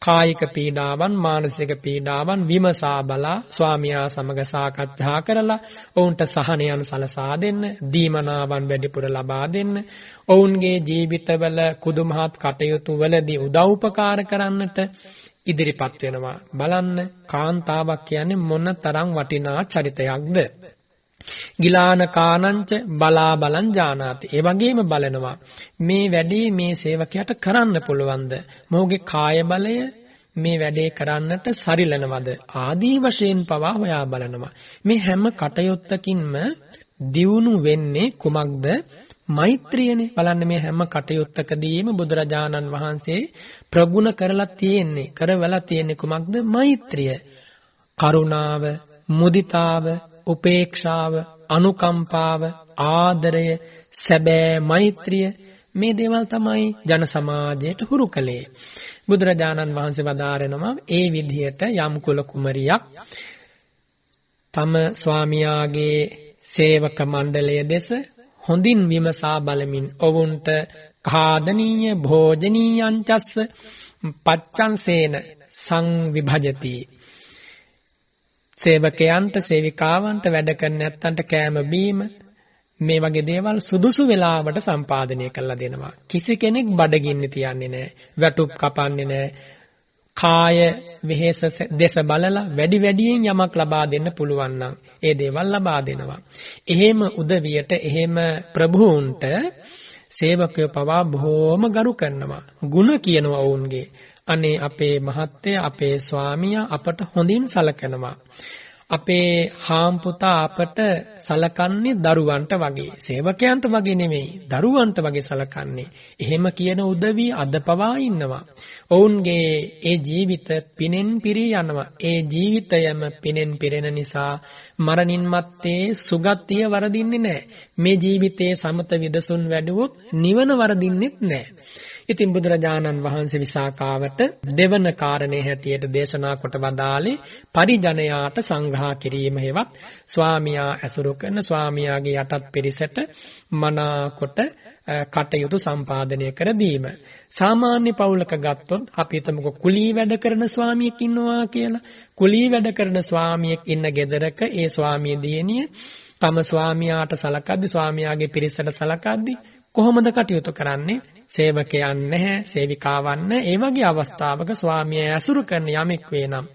කායික පීඩාවන්, මානසික පීඩාවන් විමසා බලා ස්වාමියා සමග සාකච්ඡා කරලා ඔවුන්ට සහනයන් සලසා දෙන්න, දීමනාවන් වැඩිපුර ලබා දෙන්න, ඔවුන්ගේ ජීවිතවල කුදුමහත් කටයුතු වලදී උදව් උපකාර කරන්නට ඉදිරිපත් වෙනවා. බලන්න, කාන්තාවක් කියන්නේ මොන තරම් වටිනා චරිතයක්ද? ගිලාන කානංච බලා බලං ජානාති. ඒ වගේම බලනවා මේ වැඩේ මේ සේවකයාට කරන්න පුළුවන්ද? මොහුගේ කාය බලය මේ වැඩේ කරන්නට සරිලනවද? ආදී වශයෙන් පවා හොයා බලනවා. මේ හැම කටයුත්තකින්ම දියුණු වෙන්නේ කුමක්ද? මෛත්‍රියනේ. බලන්න, මේ හැම කටයුත්තකදීම බුදුරජාණන් වහන්සේ ප්‍රගුණ කරලා තියෙන්නේ කුමක්ද? මෛත්‍රිය. කරුණාව, මුදිතාව, උපේක්ෂාව, අනුකම්පාව, ආදරය, සැබෑ මෛත්‍රිය, මේ දේවල් තමයි ජන සමාජයට හුරු කළේ. බුදුරජාණන් වහන්සේ වදාරනවා ඒ විදිහට යම් කුල කුමරියක් තම ස්වාමියාගේ සේවක මණ්ඩලය දෙස හොඳින් විමසා බලමින් ඔවුන්ට කාදනීය භෝජනීයංචස්ස පච්චංසේන සංවිභජති. සේවකයන්ට, සේවිකාවන්ට, වැඩ කරන නැත්තන්ට කෑම බීම මේ වගේ දේවල් සුදුසු වෙලාවට සම්පාදනය කරලා දෙනවා. කිසි කෙනෙක් බඩගින්න තියන්නේ නැහැ, වැටුප් කපන්නේ නැහැ. කාය වෙහෙස දෙස බලලා වැඩි වැඩියෙන් යමක් ලබා දෙන්න පුළුවන් නම් ඒ දේවල් ලබා දෙනවා. එහෙම උදවියට, එහෙම ප්‍රභූන්ට සේවකයෝ පවා බොහෝම ගරු කරනවා. ගුණ කියනවා ඔවුන්ගේ. අනේ අපේ මහත්තයා, අපේ ස්වාමියා අපට හොඳින් සලකනවා. අපේ හාම්පුතා අපට සලකන්නේ දරුවන්ට වගේ. සේවකයන්ට වගේ නෙමෙයි. දරුවන්ට වගේ සලකන්නේ. එහෙම කියන උදවිය අද පවා ඉන්නවා. ඔවුන්ගේ ඒ ජීවිත පිනෙන් පිරී යනවා. ඒ ජීවිතයම පිනෙන් පිරෙන නිසා මරණින් මත්තේ සුගතිය වරදින්නේ නැහැ. මේ ජීවිතයේ සමත විදසුන් වැඩුවොත් නිවන වරදින්නෙත් නැහැ. ඉතින් බුදුරජාණන් වහන්සේ විසාකාවට දෙවන කාරණේ හැටියට දේශනා කොට වදාළේ පරිජනයාට සංග්‍රහ කිරීම හේවත් ස්වාමියා ඇසුරු කරන ස්වාමියාගේ යටත් පිරිසට මනාකොට කටයුතු සම්පාදනය කර දීම. සාමාන්‍ය පවුලක ගත්තොත් අපි හිතමුකෝ කුලී වැඩ කරන ස්වාමියෙක් ඉන්නවා කියලා. කුලී වැඩ කරන ස්වාමියෙක් ඉන්න ගෙදරක ඒ ස්වාමිය දියණිය තම ස්වාමියාට සලකද්දි ස්වාමියාගේ පිරිසට සලකද්දි කොහොමද කටයුතු කරන්නේ? සේවකයන් නැහැ, සේවිකාවන් නැහැ. ඒ වගේ අවස්ථාවක ස්වාමියා ඇසුරු කරන යමෙක් වේනම්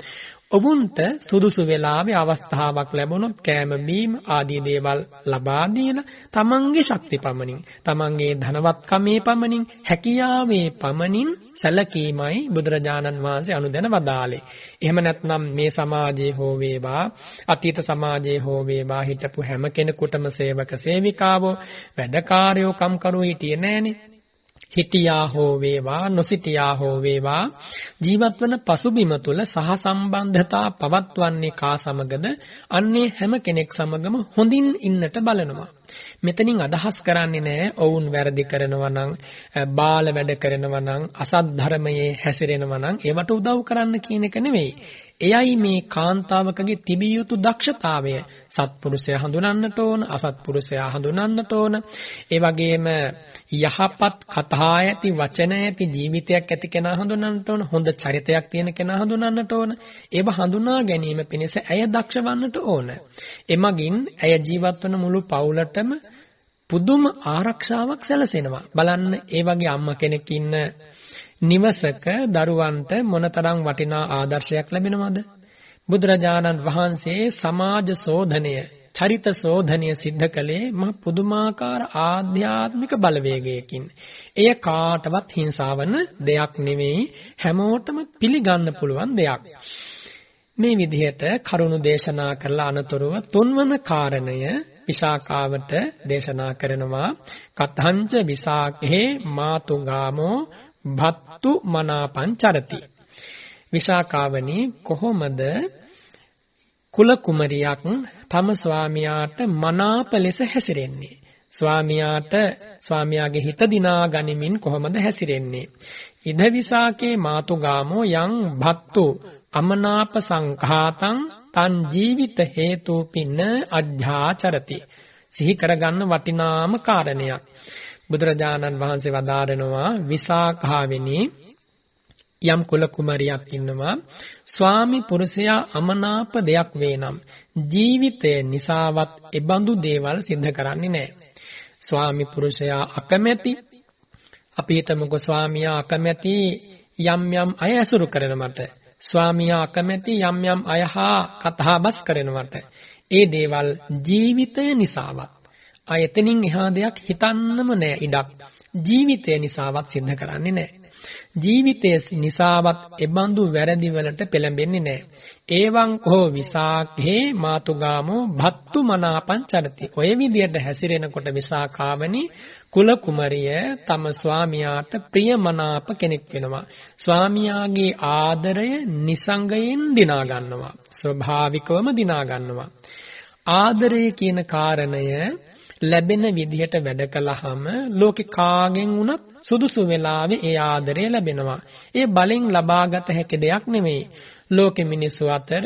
ඔවුන්ට සුදුසු වෙලාවේ අවස්ථාවක් ලැබුණොත් කෑම බීම ආදී දේවල් ලබා දීලා තමන්ගේ ශක්ති පමණින්, තමන්ගේ ධනවත්කමේ පමණින්, හැකියාවේ පමණින් සැලකීමයි බුදුරජාණන් වහන්සේ අනුදැන වදාළේ. එහෙම නැත්නම් මේ සමාජයේ හෝ වේවා, අතීත සමාජයේ හෝ වේවා හිටපු හැම කෙනෙකුටම සේවක සේවිකාවෝ, වැඩකාරයෝ, කම්කරුවෝ හිටියේ නෑනේ. හිටියා හෝ වේවා නොසිටියා හෝ වේවා ජීවත් වන පසුබිම තුල සහ සම්බන්ධතා පවත්වන්නේ කා සමගද අන්නේ හැම කෙනෙක් සමගම හොඳින් ඉන්නට බලනවා. මෙතනින් අදහස් කරන්නේ නැහැ ඔවුන් වැරදි කරනවා නම්, බාල වැඩ කරනවා නම්, අසත් ධර්මයේ හැසිරෙනවා නම් ඒවට උදව් කරන්න කියන එක නෙවෙයි. එයයි මේ කාන්තාවකගේ තිබිය යුතු දක්ෂතාවය. සත්පුරුෂයා හඳුනන්නට ඕන, අසත්පුරුෂයා හඳුනන්නට ඕන. ඒ වගේම යහපත් කතා ඇති, වචන ඇති ජීවිතයක් ඇති කෙනා හඳුනන්නට ඕන. හොඳ චරිතයක් තියෙන කෙනා හඳුනන්නට ඕන. ඒව හඳුනා ගැනීම පිණිස ඇය දක්ෂ වන්නට ඕන. එමගින් ඇය ජීවත් වන මුළු පවුලටම පුදුම ආරක්ෂාවක් සැලසෙනවා. බලන්න ඒ වගේ අම්මා කෙනෙක් ඉන්න නිවසක දරුවන්ට මොනතරම් වටිනා ආදර්ශයක් ලැබෙනවද? බුදුරජාණන් වහන්සේ සමාජ සෝධනය, චරිත සෝධනය සිද්ධ කළේ මහ පුදුමාකාර ආධ්‍යාත්මික බලවේගයකින්. එය කාටවත් හිංසාවන දෙයක් නෙවෙයි, හැමෝටම පිළිගන්න පුළුවන් දෙයක්. මේ විදිහට කරුණු දේශනා කරලා අනතුරුව තුන්වන කාරණය විසාකාවට දේශනා කරනවා. කතංච විසාකේ මාතුගාමෝ භත්තු මනාපං චරති. විසාකාවනි, කොහොමද කුල කුමරියක් තම ස්වාමියාට මනාප ලෙස හැසිරෙන්නේ? ස්වාමියාගේ හිත දිනා ගනිමින් කොහොමද හැසිරෙන්නේ? ඉද විසාකේ මාතුගාමෝ යං භත්තු අමනාප සංඝාතං තන් ජීවිත හේතු පින්න අජ්ජාචරති. සිහි කරගන්න වටිනාම කාරණයක්. බුදුරජාණන් වහන්සේ වදාරනවා විසාඛාවෙනි, යම් කුල කුමරියක් ඉන්නවා ස්වාමි පුරුෂයා අමනාප දෙයක් වේනම් ජීවිතේ නිසාවත් එබඳු දේවල් සිද්ධ කරන්නේ නැහැ. ස්වාමි පුරුෂයා අකමැති, අපි හිතමුකෝ ස්වාමියා අකමැති යම් යම් අය ඇසුරු කරනවට, ස්වාමියා අකමැති යම් යම් අය හා කතා බස් කරනවට, ඒ දේවල් ජීවිතය නිසාවත් එතනින් එහා දෙයක් හිතන්නම නෑ. ඉඩක් ජීවිතය නිසාවත් සිද්ධ කරන්නේ නෑ. ජීවිතය නිසාවත් එබඳු වැරදි වලට පෙළඹෙන්නේ නෑ. ඒවං කෝ විසාකේ මාතුගාමෝ භත්තු මනාපං චරති. ඔය විදියට හැසිරෙනකොට විසාකාවනි කුල කුමරිය තම ස්වාමියාට ප්‍රියමනාප කෙනෙක් වෙනවා. ස්වාමියාගේ ආදරය නිසංගයෙන් දිනා ගන්නවා. ස්වභාවිකවම දිනා ගන්නවා. ආදරය කියන කාරණය ලැබෙන විදිහට වැඩ කළාම ලෝකේ කාගෙන් වුණත් සුදුසු වෙලාවේ ඒ ආදරය ලැබෙනවා. ඒ බලෙන් ලබාගත හැකි දෙයක් නෙමෙයි. ලෝකෙ මිනිස්සු අතර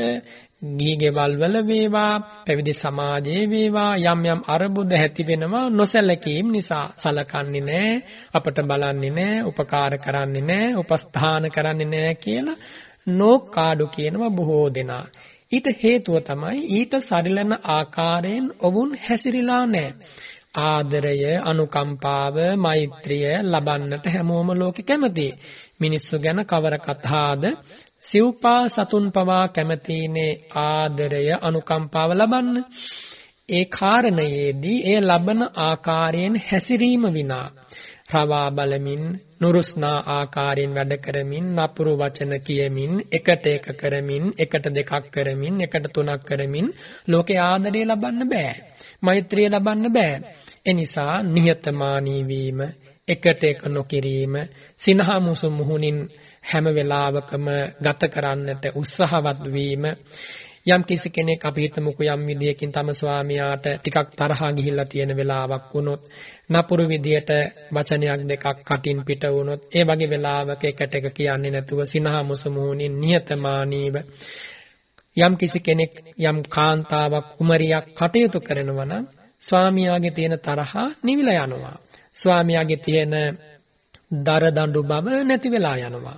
ගිහිගෙවල් වල වේවා, පැවිදි සමාජයේ වේවා යම් යම් අරබුද ඇති වෙනවා. නොසැලකීම් නිසා සලකන්නේ නැහැ, අපට බලන්නේ නැහැ, උපකාර කරන්නේ නැහැ, උපස්ථාන කරන්නේ නැහැ කියලා නෝකාඩු කියනවා බොහෝ දෙනා. ඊට හේතුව තමයි ඊට සරිලන ආකාරයෙන් ඔවුන් හැසිරීලා නැහැ. ආදරය, අනුකම්පාව, මෛත්‍රිය ලබන්නට හැමෝම ලෝකෙ කැමතියි. මිනිස්සු ගැන කවර කතාද? සිව්පා සතුන් පවා කැමතිනේ ආදරය, අනුකම්පාව ලබන්න. ඒ කාරණයේදී ඒ ලබන ආකාරයෙන් හැසිරීම විනා රවා බලමින් නුරුස්නා ආකාරයෙන් වැඩ කරමින් නපුරු වචන කියමින් එකට එක කරමින් එකට දෙකක් කරමින් එකට තුනක් කරමින් ලෝකේ ආදරය ලබන්න බෑ. මෛත්‍රිය ලබන්න බෑ. ඒ නිසා නිහතමානී වීම, එකට එක නොකිරීම, සිනහමුසු මුහුණින් හැම වෙලාවකම ගත කරන්නට උත්සාහවත් වීම. යම් කිසි කෙනෙක් අපි හිතමුකෝ යම් විදියකින් තම ස්වාමියාට ටිකක් තරහා ගිහිල්ලා තියෙන වෙලාවක් වුණොත්, නපුරු විදියට වචනයක් දෙකක් කටින් පිට වුණොත්, ඒ වගේ වෙලාවක එකට එක කියන්නේ නැතුව සිනහමුසු මුහුණින් නිහතමානීව යම් කිසි කෙනෙක් යම් කාන්තාවක් කුමරියක් කටයුතු කරනවා නම් ස්වාමියාගේ තියෙන තරහා නිවිලා යනවා. ස්වාමියාගේ තියෙන දරදඬු බව නැති වෙලා යනවා.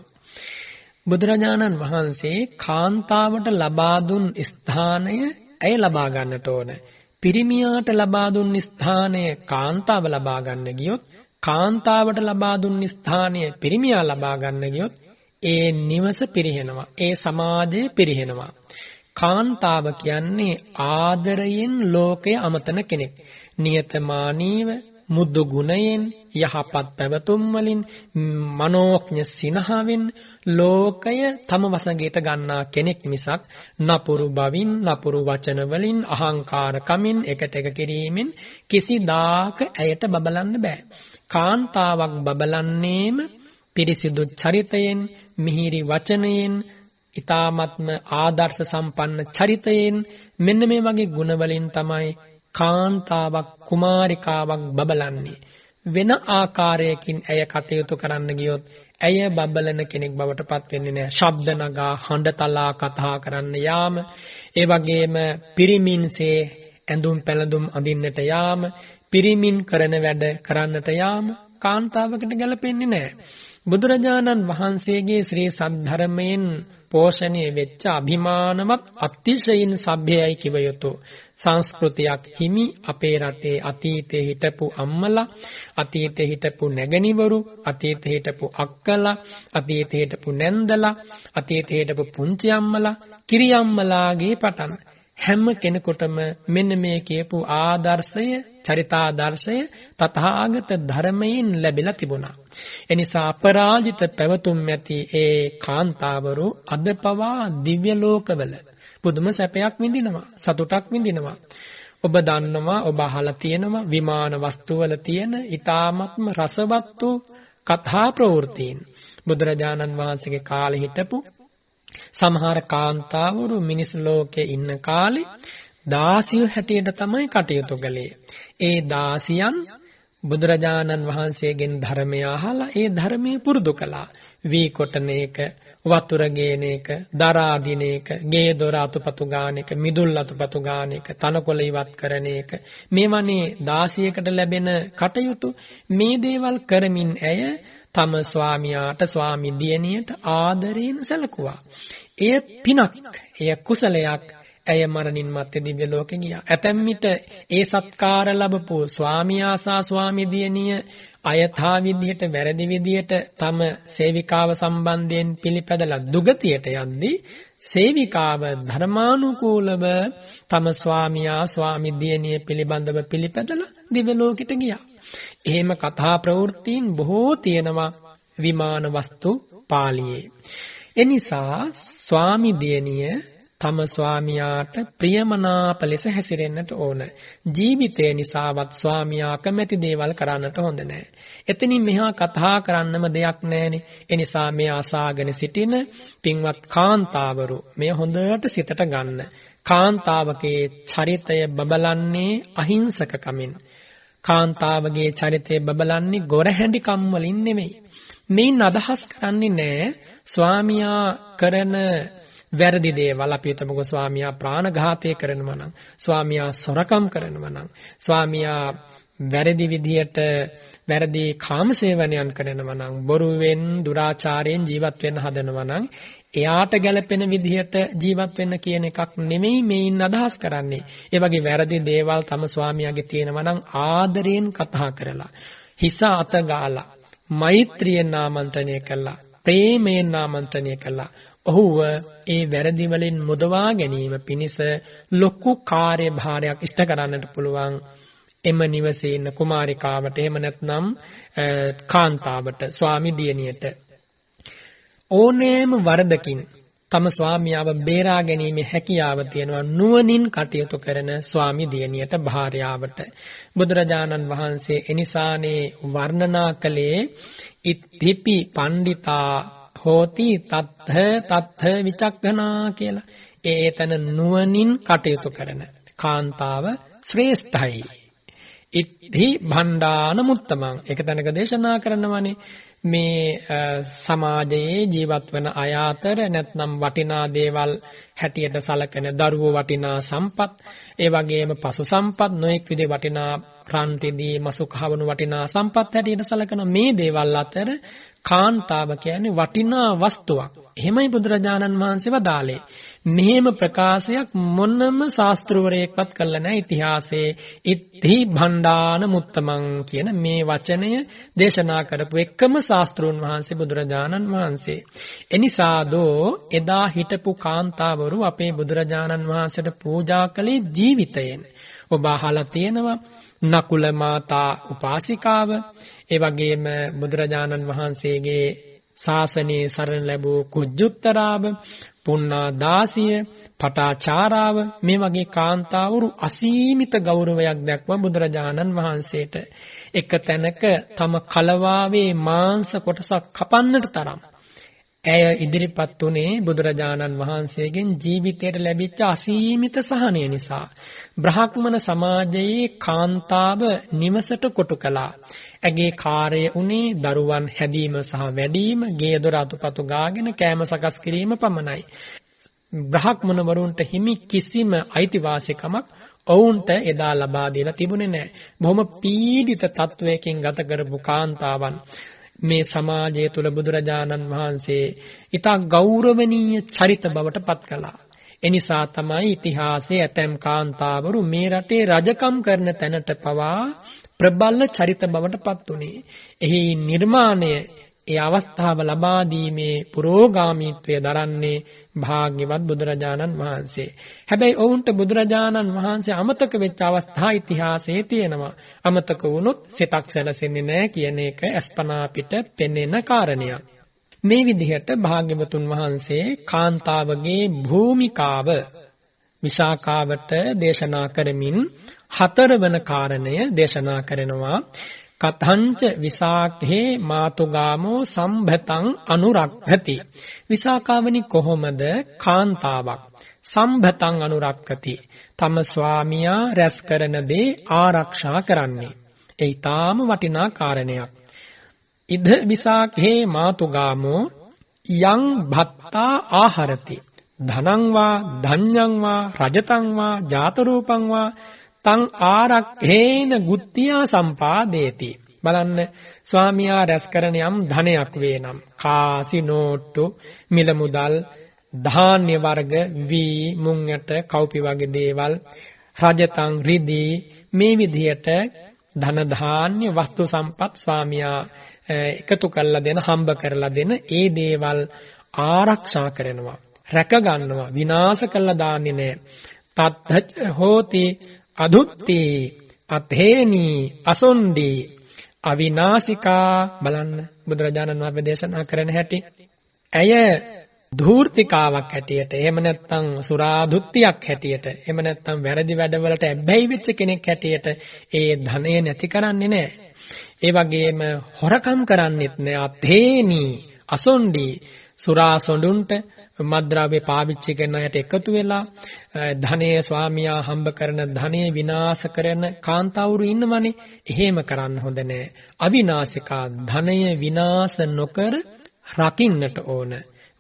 බුදුරජාණන් වහන්සේ කාන්තාවට ලබා දුන් ස්ථානය ඇය ලබා ගන්නට ඕන. පිරිමියාට ලබා දුන් ස්ථානය කාන්තාව ලබා ගන්න ගියොත්, කාන්තාවට ලබා දුන් ස්ථානය පිරිමියා ලබා ගන්න ගියොත් ඒ නිවස පිරිහෙනවා. ඒ සමාජය පිරිහෙනවා. කාන්තාව කියන්නේ ආදරයෙන් ලෝකය අමතන කෙනෙක්. නියතමානීව මුදු ගුණයෙන් යහපත් පැවතුම් වලින් මනෝඥ සිනහවෙන් ලෝකය තම වසඟයට ගන්නා කෙනෙක් මිසක් නපුරු බවින් නපුරු වචන වලින් අහංකාර කමින් එකට එක කිරීමෙන් කිසිදාක ඇයට බබලන්න බෑ. කාන්තාවක් බබලන්නේම පිරිසිදු චරිතයෙන්, මිහිරි වචනයෙන්, ඊ타ත්ම ආදර්ශ සම්පන්න චරිතයෙන්, මෙන්න මේ වගේ ගුණ වලින් තමයි කාන්තාවක් කුමාරිකාවක් බබලන්නේ. වෙන ආකාරයකින් ඇය කටයුතු කරන්න ගියොත් ඇය බබලන කෙනෙක් බවට පත් වෙන්නේ නැහැ. ශබ්ද නගා හඬ තලා කතා කරන්න යාම, ඒ වගේම පිරිමින්සේ ඇඳුම් පැළඳුම් අඳින්නට යාම, පිරිමින් කරන වැඩ කරන්නට යාම කාන්තාවකට ගැලපෙන්නේ නැහැ. බුදුරජාණන් වහන්සේගේ ශ්‍රී සද්ධර්මයෙන් පෝෂණය වෙච්ච අභිමානවත් අතිශයින් සભ્યයි කිව යුතු සංස්කෘතියක් හිමි අපේ රටේ අතීතයේ හිටපු අම්මලා, අතීතයේ හිටපු නැගණිවරු, අතීතයේ හිටපු අක්කලා, අතීතයේ හිටපු නැන්දලා, අතීතයේ හිටපු පුංචි අම්මලා, කිරි අම්මලාගේ පටන් හැම කෙනෙකුටම මෙන්න මේ කියපු ආදර්ශය, චරිතාදර්ශය තථාගත ධර්මයෙන් ලැබිලා තිබුණා. එනිසා අපරාජිත පැවතුම් ඇති ඒ කාන්තාවරු අද පවා දිව්‍ය ලෝකවල පුදුම සැපයක් විඳිනවා, සතුටක් විඳිනවා. ඔබ දන්නවා, ඔබ අහලා තියෙනවා විමාන වස්තුවල තියෙන ඊ타ත්ම රසවත් වූ කථා ප්‍රවෘත්තීන්. බුදුරජාණන් වහන්සේගේ කාලේ හිටපු සමහර කාන්තාවරු මිනිස් ලෝකේ ඉන්න කාලේ දාසියෝ හැටියට තමයි කටයුතු කළේ. ඒ දාසියන් බුදුරජාණන් වහන්සේගෙන් ධර්මය අහලා ඒ ධර්මයේ පුරුදු කළා. වී කොටන එක, වතුර ගේන එක, දරා දින එක, ගේ දොර අතුපතු ගාන එක, මිදුල් අතුපතු ගාන එක, තනකොළ ඉවත් කරන එක, මේවනේ දාසියකට ලැබෙන කටයුතු. මේ දේවල් කරමින් ඇය තම ස්වාමියාට, ස්වාමි දියණියට ආදරයෙන් සැලකුවා. එය පිනක්, එය කුසලයක්. ඇය මරණින් මත්තේ දිව්‍ය ලෝකෙ ගියා. ඇතැම් විට ඒ සත්කාර ලැබපු ස්වාමියා සහ ස්වාමි දියණිය අයථා විදියට, වැරදි විදියට තම සේවිකාව සම්බන්ධයෙන් පිළිපැදලා දුගතියට යද්දී සේවිකාව ධර්මානුකූලව තම ස්වාමියා, ස්වාමි දියණිය පිළිබඳව පිළිපැදලා දිව්‍ය ලෝකෙට ගියා. එහෙම කථා ප්‍රවෘත්තීන් බොහෝ තියෙනවා විමාන වස්තු පාළියේ. එනිසා ස්වාමි දියණිය තම ස්වාමියාට ප්‍රියමනාප ලෙස හැසිරෙන්නට ඕන. ජීවිතය නිසාවත් ස්වාමියා කැමැති දේවල් කරන්නට හොඳ නැහැ. එතනින් මෙහා කතා කරන්නම දෙයක් නැහැනේ. ඒ නිසා මේ ආසාගෙන සිටින පින්වත් කාන්තාවරු මේ හොඳට සිතට ගන්න. කාන්තාවගේ චරිතය බබලන්නේ අහිංසක කමින්. කාන්තාවගේ චරිතය බබලන්නේ ගොරහැඬිකම් වලින් නෙමෙයි. මේන් අදහස් කරන්නේ නැහැ ස්වාමියා කරන වැරදි දේවල්. අපි හිතමුකෝ ස්වාමියා ප්‍රාණඝාතය කරනවා නම්, ස්වාමියා සොරකම් කරනවා නම්, ස්වාමියා වැරදි විදියට වැරදි කාමසේවනයන් කරනවා නම්, බොරුවෙන් දුරාචාරයෙන් ජීවත් වෙන්න හදනවා නම්, එයාට ගැළපෙන විදිහට ජීවත් වෙන්න කියන එකක් නෙමෙයි මේන් අදහස් කරන්නේ. ඒ වගේ වැරදි දේවල් තම ස්වාමියාගේ තියෙනවා නම් ආදරයෙන් කතා කරලා, හිස අත ගාලා, මෛත්‍රියෙන් ආමන්ත්‍රණය කළා, ප්‍රේමයෙන් ආමන්ත්‍රණය කළා ඔහුව ඒ වැරදි වලින් මුදවා ගැනීම පිණිස ලොකු කාර්යභාරයක් ඉෂ්ට කරන්නට පුළුවන්. එම නිවසේ ඉන්න කුමාරිකාවට එහෙම නැත්නම් කාන්තාවට ස්වාමි දියණියට ඕනෑම වරදකින් තම ස්වාමියාව බේරා ගැනීමේ හැකියාව තියෙනවා නුවණින් කටයුතු කරන ස්වාමි දියණියට භාර්යාවට. බුදුරජාණන් වහන්සේ එනිසානේ වර්ණනා කළේ ඉත්තිපි පණ්ඩිතා හෝති තත්ථ විචක්ඛනා කියලා. ඒතන නුවණින් කටයුතු කරන කාන්තාව ශ්‍රේෂ්ඨයි. ඉත්ති භණ්ඩාන මුත්තමං. ඒක තැනක දේශනා කරනවානේ මේ සමාජයේ ජීවත් වන අය අතර නැත්නම් වටිනා දේවල් හැටියට සලකන දරුවෝ වටිනා සම්පත්, ඒ වගේම පසු සම්පත්, නොඑක් විදිහේ වටිනා රන් තිදී මසු කහවණු වටිනා සම්පත් හැටියට සලකන මේ දේවල් අතර කාන්තාව කියන්නේ වටිනා වස්තුවක්. එහෙමයි බුදුරජාණන් වහන්සේ වදාළේ. මෙහෙම ප්‍රකාශයක් මොනම ශාස්ත්‍රවරයෙක්වත් කළා නැහැ ඉතිහාසයේ. ඉත්ති භණ්ඩාන මුත්තමං කියන මේ වචනය දේශනා කරපු එකම ශාස්ත්‍රූන් වහන්සේ බුදුරජාණන් වහන්සේ. එනිසාදෝ එදා හිටපු කාන්තාවරු අපේ බුදුරජාණන් වහන්සේට පූජා කළේ ජීවිතයෙන්. ඔබ අහලා තියෙනවා නකුල මාතා උපාසිකාව, ඒ වගේම බුදුරජාණන් වහන්සේගේ ශාසනයේ සරණ ලැබූ කුජුත්තරාව, පුන්නා දාසිය, පටාචාරාව, මේ වගේ කාන්තාවරු අසීමිත ගෞරවයක් දක්වා බුදුරජාණන් වහන්සේට එක තැනක තම කලවාවේ මාංශ කොටසක් කපන්නට තරම් ඇය ඉදිරිපත් උනේ බුදුරජාණන් වහන්සේගෙන් ජීවිතයට ලැබිච්ච අසීමිත සහනය නිසා. බ්‍රාහ්මණ සමාජයේ කාන්තාව නිවසට කොටු කළා. ඇගේ කාර්යය උනේ දරුවන් හැදීම සහ වැඩිම, ගේ දොර අතුපතු ගාගෙන කෑම සකස් කිරීම පමණයි. බ්‍රාහ්මණ වරුන්ට හිමි කිසිම අයිතිවාසිකමක් ඔවුන්ට එදා ලබා දීලා තිබුණේ නැහැ. බොහොම පීඩිත තත්වයකින් ගත කරපු කාන්තාවන් මේ සමාජය තුළ බුදුරජාණන් වහන්සේ ඉතා ගෞරවනීය චරිත බවට පත් කළා. එනිසා තමයි ඉතිහාසයේ ඇතැම් කාන්තාවරු මේ රටේ රජකම් කරන තැනට පවා ප්‍රබල චරිත බවට පත් වුණේ. එහි නිර්මාණය, ඒ අවස්ථාව ලබා දීමේ පුරෝගාමීත්වය දරන්නේ භාග්‍යවත් බුදුරජාණන් වහන්සේ. හැබැයි ඔවුන්ට බුදුරජාණන් වහන්සේ අමතක වෙච්ච අවස්ථා ඉතිහාසයේ තියෙනවා. අමතක වුණොත් සිතක් සැලසෙන්නේ නැහැ කියන එක අස්පනා පිට පෙනෙන කාරණයක්. මේ විදිහට භාග්‍යවතුන් වහන්සේ කාන්තාවගේ භූමිකාව විශාකාවට දේශනා කරමින් හතරවන කාරණය දේශනා කරනවා. කතංච විසාඛේ මාතුගාමෝ සම්භතං අනුරක්ඛති. විසාකාවනි කොහොමද කාන්තාවක් සම්භතං අනුරක්ඛති, තම ස්වාමියා රැස් කරන දේ ආරක්ෂා කරන්නේ. ඒ ඊටාම වටිනා කාරණයක්. ඉද විසාඛේ මාතුගාමෝ යං භත්තා ආහරති ධනං වා ධඤ්ඤං වා රජතං වා ජාතරූපං වා තං ආරක්ඛේන ගුත්තියා සම්පාදේති. බලන්න, ස්වාමියා රැස් කරන යම් ධනයක් වේනම්, කාසි නෝට්ටු, මිල මුදල්, ධාන්‍ය වර්ග, වී, මුංගට, කව්පි වගේ දේවල්, රජතං රිදී, මේ විදිහට ධන ධාන්‍ය වස්තු සම්පත් ස්වාමියා එකතු කරලා දෙන, හම්බ කරලා දෙන ඒ දේවල් ආරක්ෂා කරනවා, රැක ගන්නවා, විනාශ කරලා දාන්නේ නැහැ. තත්ථ හෝති අදුත්ති අතේනි අසොණ්ඩි අවිනාශිකා. බලන්න බුදුරජාණන් වහන්සේ දේශනා කරන හැටි. ඇය ධූර්තිකාවක් හැටියට, එහෙම නැත්නම් සුරාදුත්තියක් හැටියට, එහෙම නැත්නම් වැරදි වැඩවලට ඇබ්බැහි වෙච්ච කෙනෙක් හැටියට ඒ ධනය නැති කරන්නේ නැහැ. ඒ වගේම හොරකම් කරන්නෙත් නැහැ. අතේනි අසොණ්ඩි, සුරා සොඬුන්ට මද්ද්‍රව්‍ය පාවිච්චි කරන අයට එකතු වෙලා ධනය, ස්වාමියා හම්බ කරන ධනය විනාශ කරන කාන්තාවරු ඉන්නවනේ. එහෙම කරන්න හොඳ නැහැ. අවිනාශිකා, ධනය විනාශ නොකර රකින්නට ඕන.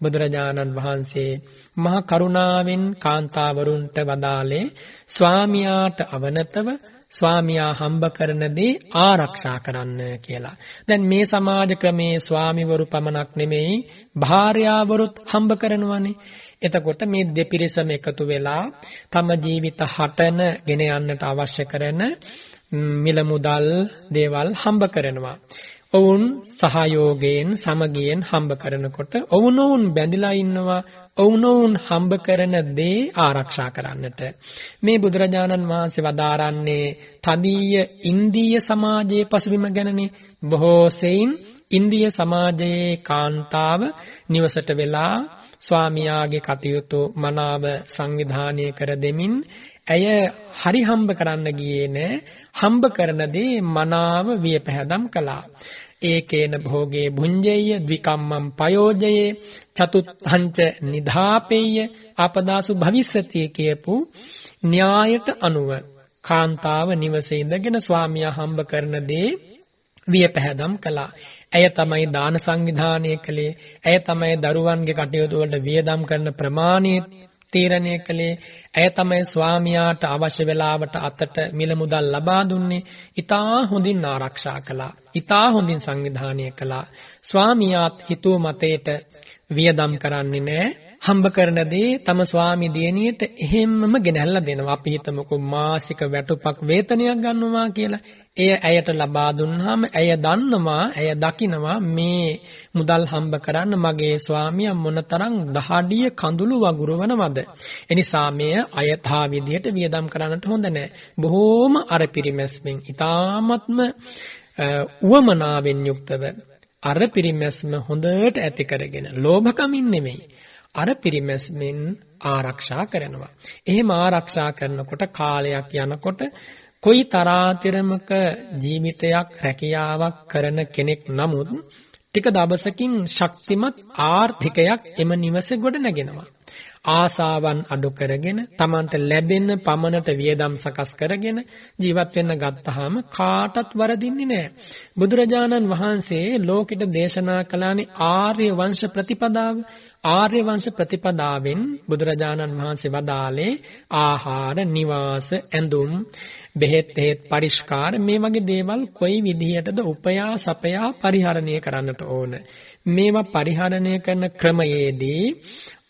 බුදුරජාණන් වහන්සේ මහා කරුණාවෙන් කාන්තාවරුන්ට වදාළේ ස්වාමියාට අවනතව ස්වාමියා හම්බ කරන දේ ආරක්ෂා කරන්න කියලා. දැන් මේ සමාජ ක්‍රමේ ස්වාමිවරු පමණක් නෙමෙයි භාර්යාවරුත් හම්බ කරනවානේ. එතකොට මේ දෙපිරිසම එකතු වෙලා තම ජීවිත හටන ගෙන යන්නට අවශ්‍ය කරන මිල මුදල් දේවල් හම්බ කරනවා. ඔවුන් සහයෝගයෙන් සමගියෙන් හම්බ කරනකොට ඔවුනොවුන් බැඳිලා ඉන්නවා. ඔවුනොවුන් හම්බ කරන දේ ආරක්ෂා කරන්නට. මේ බුදුරජාණන් වහන්සේ වදාරන්නේ තදීය ඉන්දීය සමාජයේ පසුබිම ගැනනේ. බොහෝ සෙයින් ඉන්දීය සමාජයේ කාන්තාව නිවසට වෙලා ස්වාමියාගේ කටයුතු මනාව සංවිධානය කර දෙමින් ඇය හරි හම්බ කරන්න ගියේ නෑ. හම්බ කරන දේ මනාව වියපැහැදම් කළා. ඒකේන භෝගේ භුඤ්ජේය ද්විකම්මං පයෝජයේ චතුත්ථංච නිධාපේය ආපදාසු භවිස්සති කියපු න්‍යායට අනුව කාන්තාව නිවසේ ඉඳගෙන ස්වාමියා හම්බ කරන දේ වියපැහැදම් කළා. ඇය තමයි දාන සංවිධානය කළේ. ඇය තමයි දරුවන්ගේ කටයුතු වලට වියදම් කරන ප්‍රමාණය තීරණය කළේ. ඇය තමයි ස්වාමියාට අවශ්‍ය වෙලාවට අතට මිල මුදල් ලබා දුන්නේ. ඊටා හොඳින් ආරක්ෂා කළා. ඊටා හොඳින් සංවිධානය කළා. ස්වාමියාත් හිතුව මතේට වියදම් කරන්නේ නැහැ. හම්බ කරන දේ තම ස්වාමි දියණියට එහෙම්මම ගෙනහැල්ලා දෙනවා. අපි හිතමුකෝ මාසික වැටුපක් වේතනයක් ගන්නවා කියලා. එය ඇයට ලබා දුන්නාම ඇය දන්නවා, ඇය දකිනවා මේ මුදල් හම්බ කරන්න මගේ ස්වාමියා මොනතරම් දහඩිය කඳුළු වගුරවනවද. එනිසා මෙය අයථා විදියට වියදම් කරන්නට හොඳ නැහැ. බොහෝම අර පිරිමැස්මෙන් ඊ타ත්ම උවමනාවෙන් යුක්තව අර පිරිමැස්ම හොඳට ඇති කරගෙන ලෝභකමින් නෙමෙයි. අර පිරිමැස්මෙන් ආරක්ෂා කරනවා. එහෙම ආරක්ෂා කරනකොට කාලයක් යනකොට කොයි තරාතිරමක ජීවිතයක් රැකියාවක් කරන කෙනෙක් නමුත් ටික දවසකින් ශක්තිමත් ආර්ථිකයක් එම නිවසේ ගොඩ නැගෙනවා. ආසාවන් අඩු කරගෙන Tamanට ලැබෙන පමණට වියදම් සකස් කරගෙන ජීවත් වෙන්න ගත්තාම කාටවත් වරදින්නේ නැහැ. බුදුරජාණන් වහන්සේ ලෝකෙට දේශනා කළානේ ආර්ය වංශ ප්‍රතිපදාව. ආර්ය වංශ ප්‍රතිපදාවෙන් බුදුරජාණන් වහන්සේ වදාළේ ආහාර, නිවාස, ඇඳුම්, බෙහෙත් පරිස්කාර මේ වගේ දේවල් කොයි විදිහටද උපයා සපයා පරිහරණය කරන්නට ඕන. මේවා පරිහරණය කරන ක්‍රමයේදී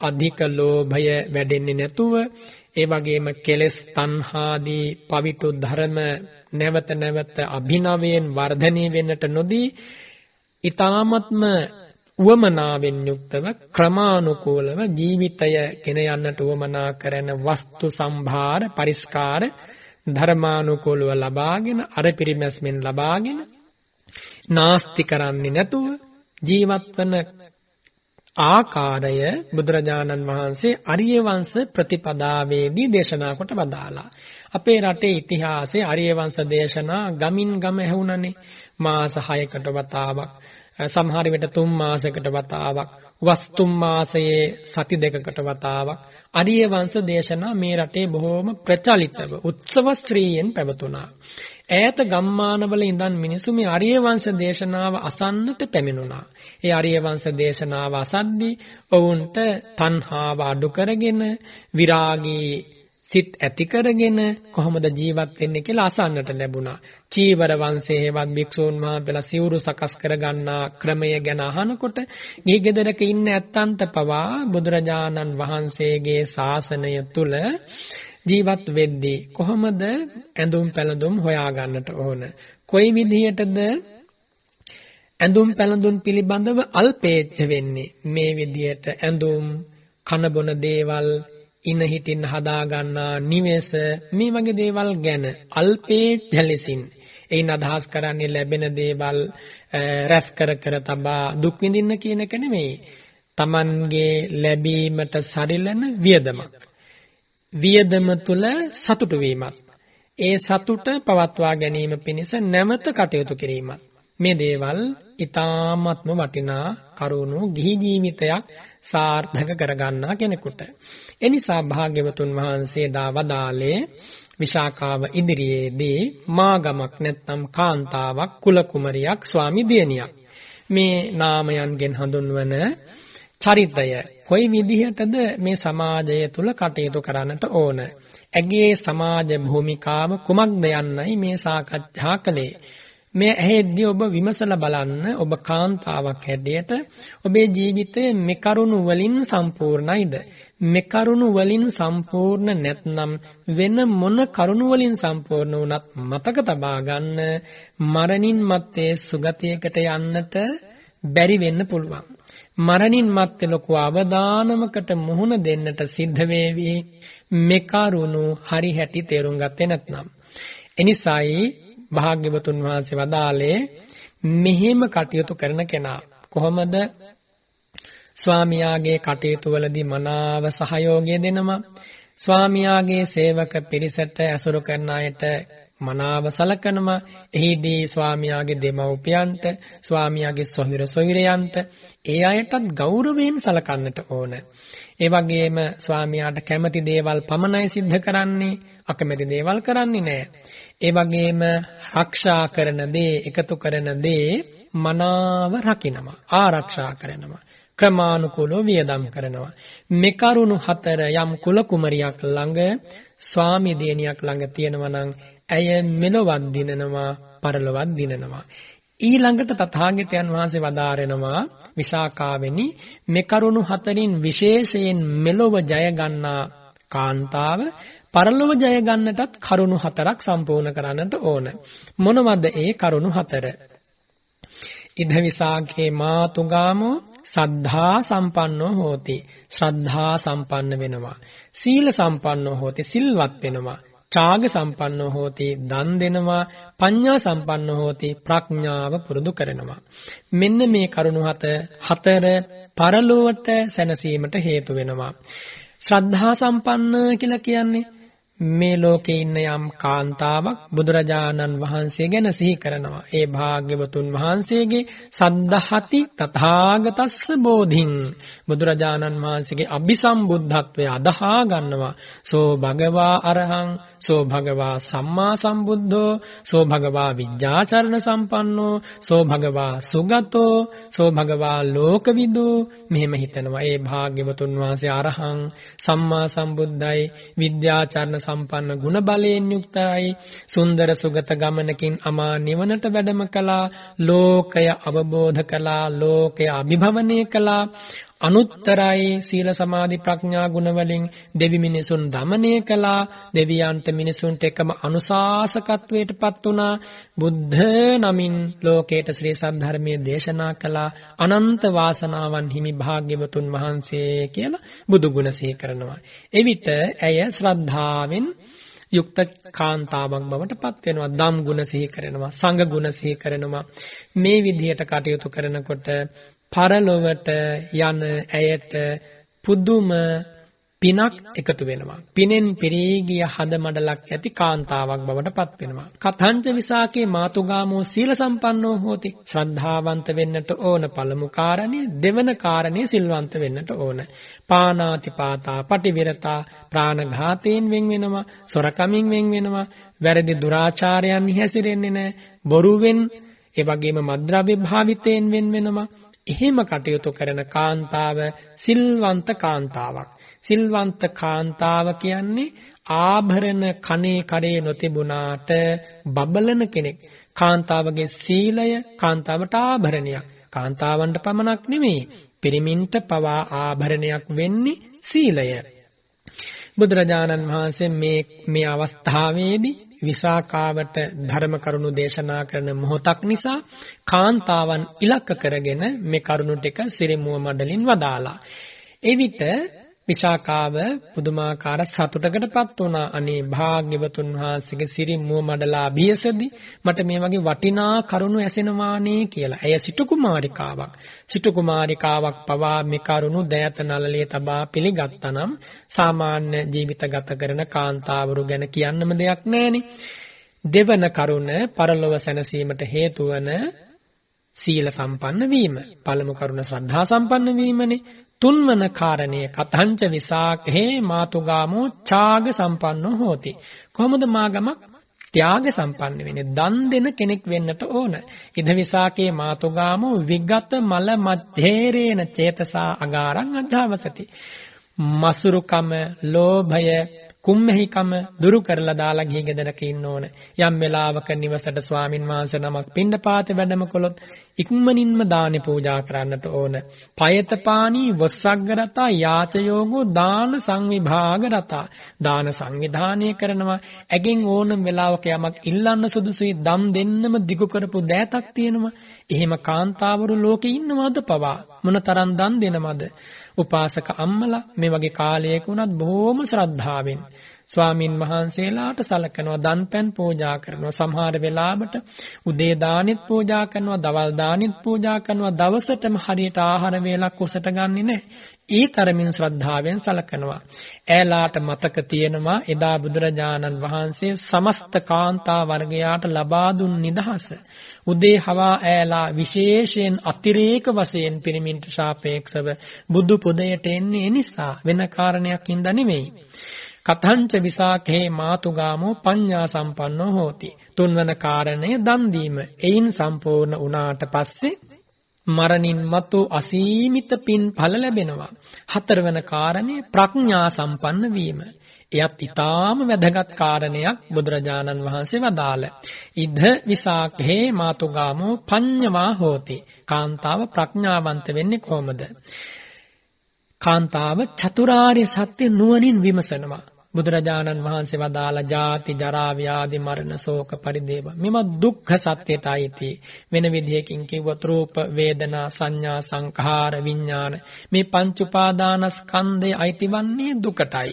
අධික ලෝභය වැඩෙන්නේ නැතුව, ඒ වගේම කෙලෙස් තණ්හාදී පවිතු ධර්ම නැවත නැවත අභිනවයෙන් වර්ධනය වෙන්නට නොදී ඊ타ත්ම උවමනාවෙන් යුක්තව ක්‍රමානුකූලව ජීවිතය ගෙන යන්නට උවමනා කරන වස්තු සම්භාර පරිස්කාර ධර්මානුකූලව ලබාගෙන අර පිරිමැස්මෙන් ලබාගෙන නාස්ති කරන්නේ නැතුව ජීවත් වන ආකාරය බුදුරජාණන් වහන්සේ ආර්ය වංශ ප්‍රතිපදාවේදී දේශනා කොට වදාලා. අපේ රටේ ඉතිහාසයේ ආර්ය වංශ දේශනා ගමින් ගම ඇහුණනේ. මාස 6කට වතාවක්, සමහර විට 3 මාසයකට වතාවක්, වස්තු මාසයේ සති 2කට වතාවක් ආර්ය වංශ දේශනා මේ රටේ බොහෝම ප්‍රචලිතව උත්සව ශ්‍රීයෙන් පැවතුණා. ඈත ගම්මානවල ඉඳන් මිනිසු මේ ආර්ය වංශ දේශනාව අසන්නට පැමිණුණා. ඒ ආර්ය වංශ දේශනාව අසද්දී ඔවුන්ට තණ්හාව අඩු කරගෙන විරාගී සිත් ඇති කරගෙන කොහොමද ජීවත් වෙන්නේ කියලා අසන්නට ලැබුණා. චීවර වංශයේ හෙවත් භික්ෂූන් වහන්සේලා සිවුරු සකස් කර ගන්නා ක්‍රමය ගැන අහනකොට ගිහි ගෙදරක ඉන්න ඇත්තන්ට පවා බුදුරජාණන් වහන්සේගේ ශාසනය තුල ජීවත් වෙද්දී කොහොමද ඇඳුම් පැළඳුම් හොයා ගන්නට ඕන, කොයි විදිහටද ඇඳුම් පැළඳුම් පිළිබඳව අල්පේච්ඡ වෙන්නේ, මේ විදිහට ඇඳුම් කන බොන දේවල් ඉන හිටින් හදා ගන්නා නිවෙස මේ වගේ දේවල් ගැන අල්පේච්ඡ ලෙසින් එයින් අදහස් කරන්නේ ලැබෙන දේවල් රැස් කර කර තබා දුක් විඳින්න කියන එක නෙමෙයි. Tamanගේ ලැබීමට සරිලන වියදමක්, වියදම තුල සතුටු වීමත්, ඒ සතුට පවත්වා ගැනීම පිණිස නැවත කටයුතු කිරීමත්, මේ දේවල් ඊ타ත්ම වටිනා කරුණු ගිහි ජීවිතයක් සාර්ථක කරගන්නා කෙනෙකුට. එනිසා භාග්‍යවතුන් වහන්සේ දාවදාලේ විශාඛාව ඉදිරියේදී මාගමක් නැත්නම් කාන්තාවක්, කුල කුමරියක්, ස්වාමි දියණියක් මේ නාමයන්ගෙන් හඳුන්වන චරිතය කොයි විදිහටද මේ සමාජය තුල කටයුතු කරන්නට ඕන, ඇගේ සමාජ භූමිකාව කුමක්ද යන්නයි මේ සාකච්ඡා කළේ. මේ ඇහෙද්දී ඔබ විමසලා බලන්න ඔබ කාන්තාවක් හැටියට ඔබේ ජීවිතය මේ කරුණු වලින් සම්පූර්ණයිද? මේ කරුණු වලින් සම්පූර්ණ නැත්නම් වෙන මොන කරුණු වලින් සම්පූර්ණ වුණත් මතක තබා ගන්න මරණින් මත්තේ සුගතියකට යන්නට බැරි වෙන්න පුළුවන්. මරණින් මත්තේ ලොකු අවදානමකට මුහුණ දෙන්නට සිද්ධ වේවි මේ කරුණු හරි හැටි තේරුම් ගත්තේ නැත්නම්. එනිසායි භාග්‍යවතුන් වහන්සේ වදාළේ මෙහෙම කටයුතු කරන කෙනා කොහොමද ස්වාමියාගේ කටයුතු වලදී මනාව සහයෝගය දෙනවා, ස්වාමියාගේ සේවක පිරිසට ඇසුරු කරන අයට මනාව සලකනවා, එහිදී ස්වාමියාගේ දෙමව්පියන්ට, ස්වාමියාගේ සොහිර සොහිරයන්ට ඒ අයටත් ගෞරවයෙන් සලකන්නට ඕන. ඒ වගේම ස්වාමියාට කැමති දේවල් පමණයි සිද්ධ කරන්නේ, අකමැති දේවල් කරන්නේ නැහැ. ඒ වගේම ආරක්ෂා කරන දේ, එකතු කරන දේ මනාව රකින්නවා, ආරක්ෂා කරනවා, ක්‍රමානුකූලව වියදම් කරනවා. මේ කරුණු හතර යම් කුල කුමරියක් ළඟ, ස්වාමි දියණියක් ළඟ තියෙනවා නම් ඇය මෙලොවත් දිනනවා, පරලොවත් දිනනවා. ඊළඟට තථාගතයන් වහන්සේ වදාරනවා විශාකාවෙනි මේ කරුණු හතරින් විශේෂයෙන් මෙලොව ජය ගන්නා කාන්තාව පරලොව ජය ගන්නටත් කරුණු හතරක් සම්පූර්ණ කරන්නට ඕන. මොනවද ඒ කරුණු හතර? ඉද විසාකේ මාතුගාමෝ සද්ධා සම්පන්නෝ හෝති. ශ්‍රද්ධා සම්පන්න වෙනවා. සීල සම්පන්නෝ හෝති. සිල්වත් වෙනවා. ඡාග සම්පන්නෝ හෝති. දන් දෙනවා. පඤ්ඤා සම්පන්නෝ හෝති. ප්‍රඥාව පුරුදු කරනවා. මෙන්න මේ කරුණු හතර පරලොවට සැනසීමට හේතු වෙනවා. ශ්‍රද්ධා සම්පන්න කියලා කියන්නේ මේ ලෝකේ ඉන්න යම් කාන්තාවක් බුදුරජාණන් වහන්සේ ගැන සිහි කරනවා. ඒ භාග්‍යවතුන් වහන්සේගේ සද්ධහති තථාගතස්ස බෝධින් බුදුරජාණන් වහන්සේගේ අභිසම්බුද්ධත්වය අදහා ගන්නවා. සෝ භගවා අරහං, සෝ භගවා සම්මා සම්බුද්ධෝ, සෝ භගවා විජ්ජාචරණ සම්පන්නෝ, සෝ භගවා සුගතෝ, සෝ භගවා ලෝකවිදෝ. මෙහෙම හිතනවා. ඒ භාග්‍යවතුන් වහන්සේ අරහං, සම්මා සම්බුද්ධයි, විද්‍යාචරණ සම්පන්න ගුණ බලයෙන් යුක්තයි, සුන්දර සුගත ගමනකින් අමා නිවනට වැඩම කළා, ලෝකය අවබෝධ කළා, ලෝකය අභිභවනය කළා, අනුත්තරයි සීල සමාධි ප්‍රඥා ගුණ වලින් දෙවි මිනිසුන් දමනය කළා, දෙවියන්ට මිනිසුන්ට එකම අනුශාසකත්වයට පත් වුණා, බුද්ධ නමින් ලෝකයට ශ්‍රී සද්ධර්මයේ දේශනා කළා, අනන්ත වාසනාවන් හිමි භාග්‍යවතුන් වහන්සේ කියලා බුදු ගුණ සිහි කරනවා. එවිට ඇය ශ්‍රද්ධාවෙන් යුක්ත කාන්තාවක් බවට පත් වෙනවා. ධම් ගුණ සිහි කරනවා, සංඝ ගුණ සිහි කරනවා. මේ විදිහට කටයුතු කරනකොට පරලොවට යන ඇයට පුදුම පිනක් එකතු වෙනවා. පිනෙන් පිරී ගිය හද මඩලක් ඇති කාන්තාවක් බවට පත් වෙනවා. කතංච විසාකේ මාතුගාමෝ සීල සම්පන්නෝ හෝති. ශ්‍රද්ධාවන්ත වෙන්නට ඕන පළමු කාරණේ. දෙවන කාරණේ සිල්වන්ත වෙන්නට ඕන. පානාතිපාතා පටිවිරතා ප්‍රාණඝාතයෙන් වෙන් වෙනවා, සොරකමින් වෙන් වෙනවා, වැරදි දුරාචාරයන් හැසිරෙන්නේ නැහැ, බොරුවෙන් ඒ වගේම මද්ද්‍රව්‍ය භාවිතයෙන් වෙන් වෙනවා. එහෙම කටයුතු කරන කාන්තාව සිල්වන්ත කාන්තාවක්. සිල්වන්ත කාන්තාව කියන්නේ ආභරණ කනේ කරේ නොතිබුණාට බබලන කෙනෙක්. කාන්තාවගේ සීලය කාන්තාවට ආභරණයක්. කාන්තාවන්ට පමණක් නෙමෙයි, පිරිමින්ට පවා ආභරණයක් වෙන්නේ සීලය. බුදුරජාණන් වහන්සේ මේ අවස්ථාවේදී විසාකාවට ධර්ම කරුණු දේශනා කරන මොහොතක් නිසා කාන්තාවන් ඉලක්ක කරගෙන මේ කරුණු ටික සිරිමුව මඩලින් වදාලා. එවිට විසාකාව පුදුමාකාර සතුටකටපත් වුණා. අනේ භාග්‍යවතුන් වහන්සේගේ සිරිමුව මඩලා අභියසදී මට මේ වගේ වටිනා කරුණු ඇසෙනවානේ කියලා. ඇය සිටු කුමාරිකාවක්. සිටු කුමාරිකාවක් පවා මේ කරුණු දයත නළලේ තබා පිළිගත්තනම් සාමාන්‍ය ජීවිත ගත කරන කාන්තාවරු ගැන කියන්නම දෙයක් නැහැනේ. දෙවන කරුණ පරලොව සැනසීමට හේතු වන සීල සම්පන්න වීම. පළමු කරුණ ශ්‍රද්ධා සම්පන්න වීමනේ. තුන්වන කාරණය කතංච විසාකේ මාතුගාමෝ ඡාග සම්පන්නෝ හෝති. කොහොමද මාගමක් ත්‍යාග සම්පන්න වෙන්නේ? දන් දෙන කෙනෙක් වෙන්නට ඕන. ඉද විසාකේ මාතුගාමෝ විගත මල මච්ඡේරේන චේතසා අගාරං අධාවසති. මසුරුකම, ලෝභය, කුම්මැහිකම දුරු කරලා දාලා ගිහි ගෙදරක ඉන්න ඕන. යම් වෙලාවක නිවසට ස්වාමින් වහන්සේ නමක් පිණ්ඩපාතේ වැඩම කළොත් ඉක්මනින්ම දානේ පූජා කරන්නට ඕන. පයතපාණී වස්සග්ගරතා යාචයෝගෝ දාන සංවිභාග රතා. දාන සංවිධානය කරනවා. ඇගෙන් ඕනම වෙලාවක යමක් ඉල්ලන්න සුදුසුයි දම් දෙන්නම දිගු කරපු දෑතක් තියෙනවා. එහෙම කාන්තාවරු ලෝකේ ඉන්නවද පවා මොනතරම් දන් දෙනවද? උපාසක අම්මලා මේ වගේ කාලයක උනත් බොහොම ශ්‍රද්ධාවෙන් ස්වාමින් වහන්සේලාට සලකනවා, දන්පැන් පූජා කරනවා. සමහර වෙලාවට උදේ දානෙත් පූජා කරනවා, දවල් දානෙත් පූජා කරනවා. දවසටම හරියට ආහාර වේලක් කුසට ගන්නෙ නැහැ. ඒ තරමින් ශ්‍රද්ධාවෙන් සලකනවා. ඈලාට මතක තියෙනවා එදා බුදුරජාණන් වහන්සේ සමස්ත කාන්තා වර්ගයාට ලබා දුන් නිදහස. උදේ හවා ඈලා විශේෂයෙන් අතිරේක වශයෙන් පිරිමින්ට සාපේක්ෂව බුදු පොදයට එන්නේ නිසා වෙන කාරණයක් හින්දා නෙමෙයි. කතංච විසාඛේ මාතුගාමෝ පඤ්ඤා සම්පන්නෝ හෝති. තුන්වන කාරණය දන් දීම. එයින් සම්පූර්ණ වුණාට පස්සේ මරණින් මතු අසීමිත පින් ඵල ලැබෙනවා. හතරවන කාරණය ප්‍රඥා සම්පන්න වීම. එයත් ඊටාම වැදගත් කාරණයක් බුදුරජාණන් වහන්සේ වදාළ. ඉද විසාඛේ මාතුගාමෝ පඤ්ඤවා හෝති. කාන්තාව ප්‍රඥාවන්ත වෙන්නේ කොහොමද? කාන්තාව චතුරාර්ය සත්‍ය නුවණින් විමසනවා. බුදුරජාණන් වහන්සේ වදාළ ජාති ජරා ව්‍යාධි මරණ ශෝක පරිදේව මෙම දුක්ඛ සත්‍යයට අයිති. වෙන විදිහකින් කිව්වොත් රූප වේදනා සංඥා සංඛාර විඥාන මේ පංච උපාදානස්කන්ධය අයිතිවන්නේ දුකටයි.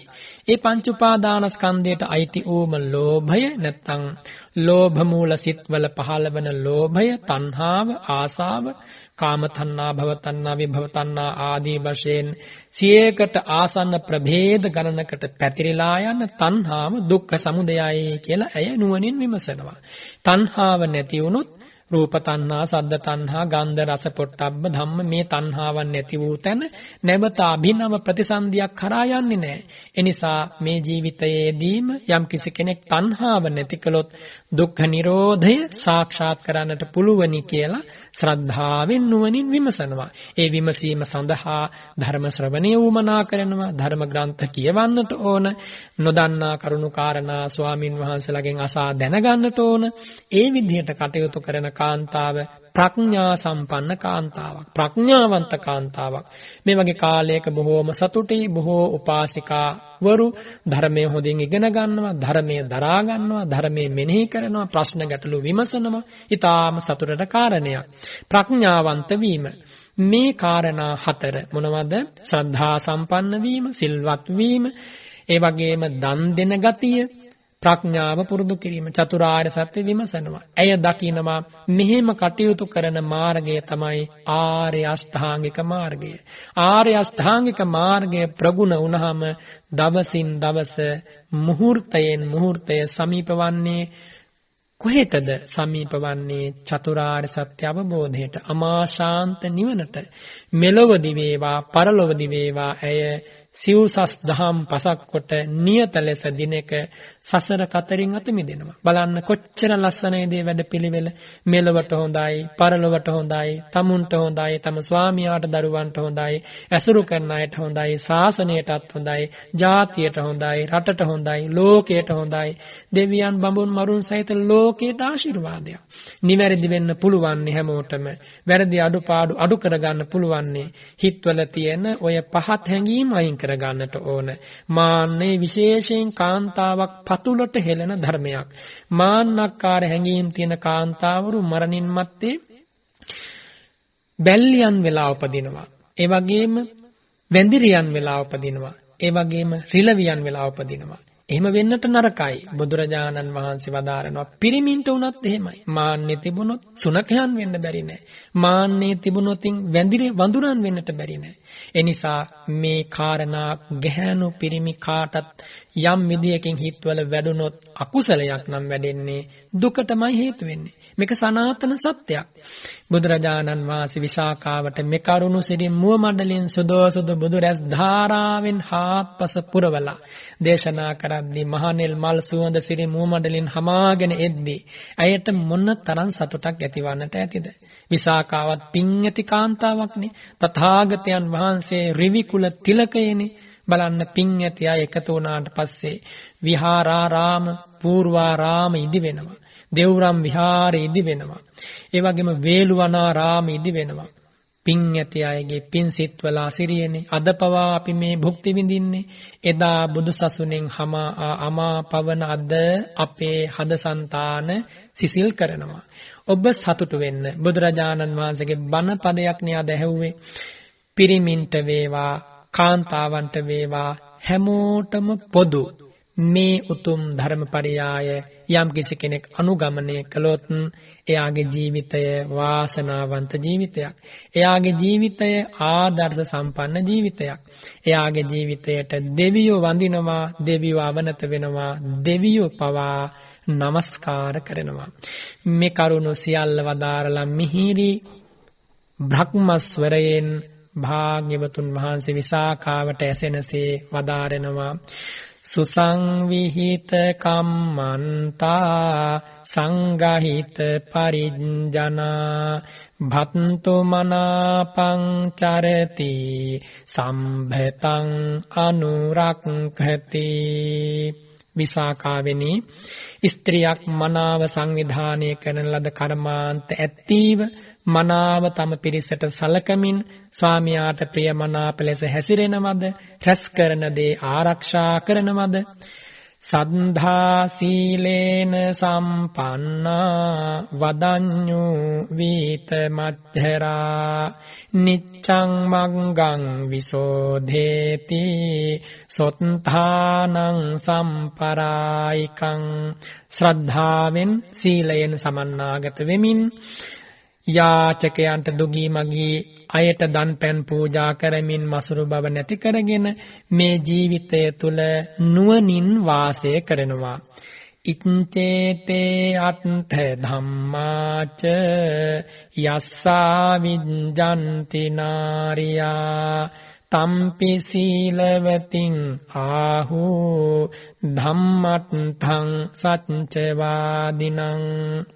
ඒ පංච උපාදානස්කන්ධයට අයිති වූම ලෝභය නැත්නම් ලෝභ මූල සිත්වල පහළවන ලෝභය, තණ්හාව, ආසාව, කාම තණ්හා, භව තණ්හා, විභව තණ්හා ආදී වශයෙන් සියයකට ආසන්න ප්‍රභේද ගණනකට පැතිරිලා යන තණ්හාව දුක්ඛ සමුදයයි කියලා ඇය නුවණින් විමසනවා. තණ්හාව නැති වුණොත් රූප තණ්හා, සද්ද තණ්හා, ගන්ධ රස පොට්ටබ්බ ධම්ම මේ තණ්හාවන් නැති වූ තැන නැවත අභිනව ප්‍රතිසන්දියක් කරා යන්නේ නැහැ. එනිසා මේ ජීවිතයේදීම යම් කිසි කෙනෙක් තණ්හාව නැති කළොත් දුක්ඛ නිරෝධය සාක්ෂාත් කරන්නට පුළුවනි කියලා ශ්‍රද්ධාවෙන් නුවණින් විමසනවා. ඒ විමසීම සඳහා ධර්ම ශ්‍රවණය වුමනා කරනවා. ධර්ම ග්‍රන්ථ කියවන්නට ඕන. නොදන්නා කරුණු කාරණා ස්වාමින් වහන්සේලාගෙන් අසා දැනගන්නට ඕන. ඒ විදිහට කටයුතු කරන කාන්තාව ප්‍රඥා සම්පන්න කාන්තාවක්, ප්‍රඥාවන්ත කාන්තාවක්. මේ වගේ කාලයක බොහෝම සතුටේ බොහෝ උපාසිකාවරු ධර්මයේ හොඳින් ඉගෙන ගන්නවා, ධර්මයේ දරා ගන්නවා, ධර්මයේ මෙනෙහි කරනවා, ප්‍රශ්න ගැටළු විමසනවා. ඊටාම සතුටට කාරණයක් ප්‍රඥාවන්ත වීම. මේ කාරණා හතර මොනවද? ශ්‍රද්ධා සම්පන්න වීම, සිල්වත් වීම, ඒ වගේම දන් දෙන ගතිය, ප්‍රඥාව පුරුදු කිරීම, චතුරාර්ය සත්‍ය විමසනවා. ඇය දකිනවා මෙහෙම කටයුතු කරන මාර්ගය තමයි ආර්ය අෂ්ටාංගික මාර්ගය. ආර්ය අෂ්ටාංගික මාර්ගය ප්‍රගුණ වුණාම දවසින් දවස මුහුර්තයෙන් මුහුර්තය සමීපවන්නේ කොහෙටද? සමීපවන්නේ චතුරාර්ය සත්‍ය අවබෝධයට, අමාශාන්ත නිවනට. මෙලොවදි වේවා පරලොවදි වේවා ඇය සිව්සස් දහම් පසක් කොට නියත ලෙස දිනක සසර කතරින් අත මිදෙනවා. බලන්න කොච්චර ලස්සනයිද මේ වැඩපිළිවෙල. මෙලොවට හොඳයි, පරලොවට හොඳයි, තමුන්ට හොඳයි, තම ස්වාමියාට දරුවන්ට හොඳයි, ඇසුරු කරන අයට හොඳයි, ශාසනයටත් හොඳයි, ජාතියට හොඳයි, රටට හොඳයි, ලෝකයට හොඳයි. දෙවියන් බඹුන් මරුන් සහිත ලෝකයට ආශිර්වාදයක්. නිවැරදි වෙන්න පුළුවන් හැමෝටම. වැරදි අඩුපාඩු අඩු කරගන්න පුළුවන්. හිතවල තියෙන ඔය පහත් හැඟීම් අයින් කරගන්නට ඕන. මාන්නේ විශේෂයෙන් කාන්තාවක් පතුලට හෙළන ධර්මයක්. මාන්නක්කාර හැඟීම් තියෙන කාන්තාවරු මරණින් මත්තේ බැල්ලියන් වෙලා උපදිනවා. ඒ වගේම වැඳිරියන් වෙලා උපදිනවා. ඒ වගේම රිලවියන් වෙලා උපදිනවා. එහෙම වෙන්නට නරකයි. බුදුරජාණන් වහන්සේ වදාරනවා පිරිමින්ට උනත් එහෙමයි. මාන්නේ තිබුණොත් සුනඛයන් වෙන්න බැරි නෑ. මාන්නේ තිබුණොතින් වඳුරන් වෙන්නට බැරි නෑ. ඒ නිසා මේ කාරණා ගැහැණු පිරිමි කාටත් යම් විදියකින් හිතවල වැඩුණොත් අකුසලයක් නම් වැඩෙන්නේ දුකටමයි හේතු වෙන්නේ. මේක සනාතන සත්‍යයක්. බුදුරජාණන් වහන්සේ විසාකාවට මේ කරුණු සිරින් මුව මණ්ඩලෙන් සුදෝසුදු බුදු රැස් ධාරාවෙන් හාත්පස පුරවලා දේශනා කරද්දී මහනෙල් මල් සුවඳ සිරින් මුව මණ්ඩලෙන් හමාගෙන එද්දී ඇයට මොන තරම් සතුටක් ඇතිවන්නට ඇතිද? විසාකාවත් පින් ඇති කාන්තාවක්නේ. තථාගතයන් වහන්සේ රිවි කුල තිලකයේනේ. බලන්න පින් ඇති අය එකතු වුණාට පස්සේ විහාරාරාම පූර්වාරාම ඉදි වෙනවා. දෙව්රම් විහාරෙ ඉදි වෙනවා. ඒ වගේම වේළුවනාරාම ඉදි වෙනවා. පින් ඇති අයගේ පින් සිත්වල අසිරියනේ අද පවා අපි මේ භුක්ති විඳින්නේ. එදා බුදුසසුනෙන් අමා පවන අද අපේ හදසන්තාන සිසිල් කරනවා. ඔබ සතුටු වෙන්න. බුදුරජාණන් වහන්සේගේ බණ පදයක් නේ අද ඇහුවේ. පිරිමින්ට වේවා කාන්තාවන්ට වේවා හැමෝටම පොදු මේ උතුම් ධර්මපරියාය යම් කිසි කෙනෙක් අනුගමනය කළොත් එයාගේ ජීවිතය වාසනාවන්ත ජීවිතයක්. එයාගේ ජීවිතය ආදර්ශ සම්පන්න ජීවිතයක්. එයාගේ ජීවිතයට දෙවියෝ වඳිනවා, දෙවියෝ අවනත වෙනවා, දෙවියෝ පවා නමස්කාර කරනවා. මේ කරුණු සියල්ල වදාරලා මිහිරි බ්‍රහ්මස්වරයෙන් භාග්‍යවතුන් වහන්සේ විසාකාවට ඇසෙනසේ වදාරනවා. සුසංවිහිත කම්මන්තා සංගහිත පරිජ්ජනා භත්තු මනාපං චරති සම්භතං අනුරක්ඛති. විසාකාවෙනි, ස්ත්‍රියක් මනාව සංවිධානය කරන ලද කර්මාන්ත ඇත්තීව මනාව තම පිරිසට සලකමින් ස්වාමියාට ප්‍රියමනාප ලෙස හැසිරෙනවද? රැස් කරන දේ ආරක්ෂා කරනවද? සද්ධා සීලේන සම්පන්නා වදඤ්ඤෝ වීත මච්ඡරා නිච්ඡං මග්ගං විසෝධේති සොත්ථානං සම්පරායිකං. ශ්‍රද්ධාවෙන් සීලයෙන් සමන්නාගත වෙමින් යාචකයන්ට දුගී මගී අයට දන් පැන් පූජා කරමින් මසුරු බව නැති කරගෙන මේ ජීවිතය තුල නුවණින් වාසය කරනවා. ඉච්ඡේතේ අත්ථ ධම්මාච යස්සා විඤ්ජන්ති නාරියා තම්පි සීලවතින් ආහු ධම්මත්ථං සච්ච වාදිනං.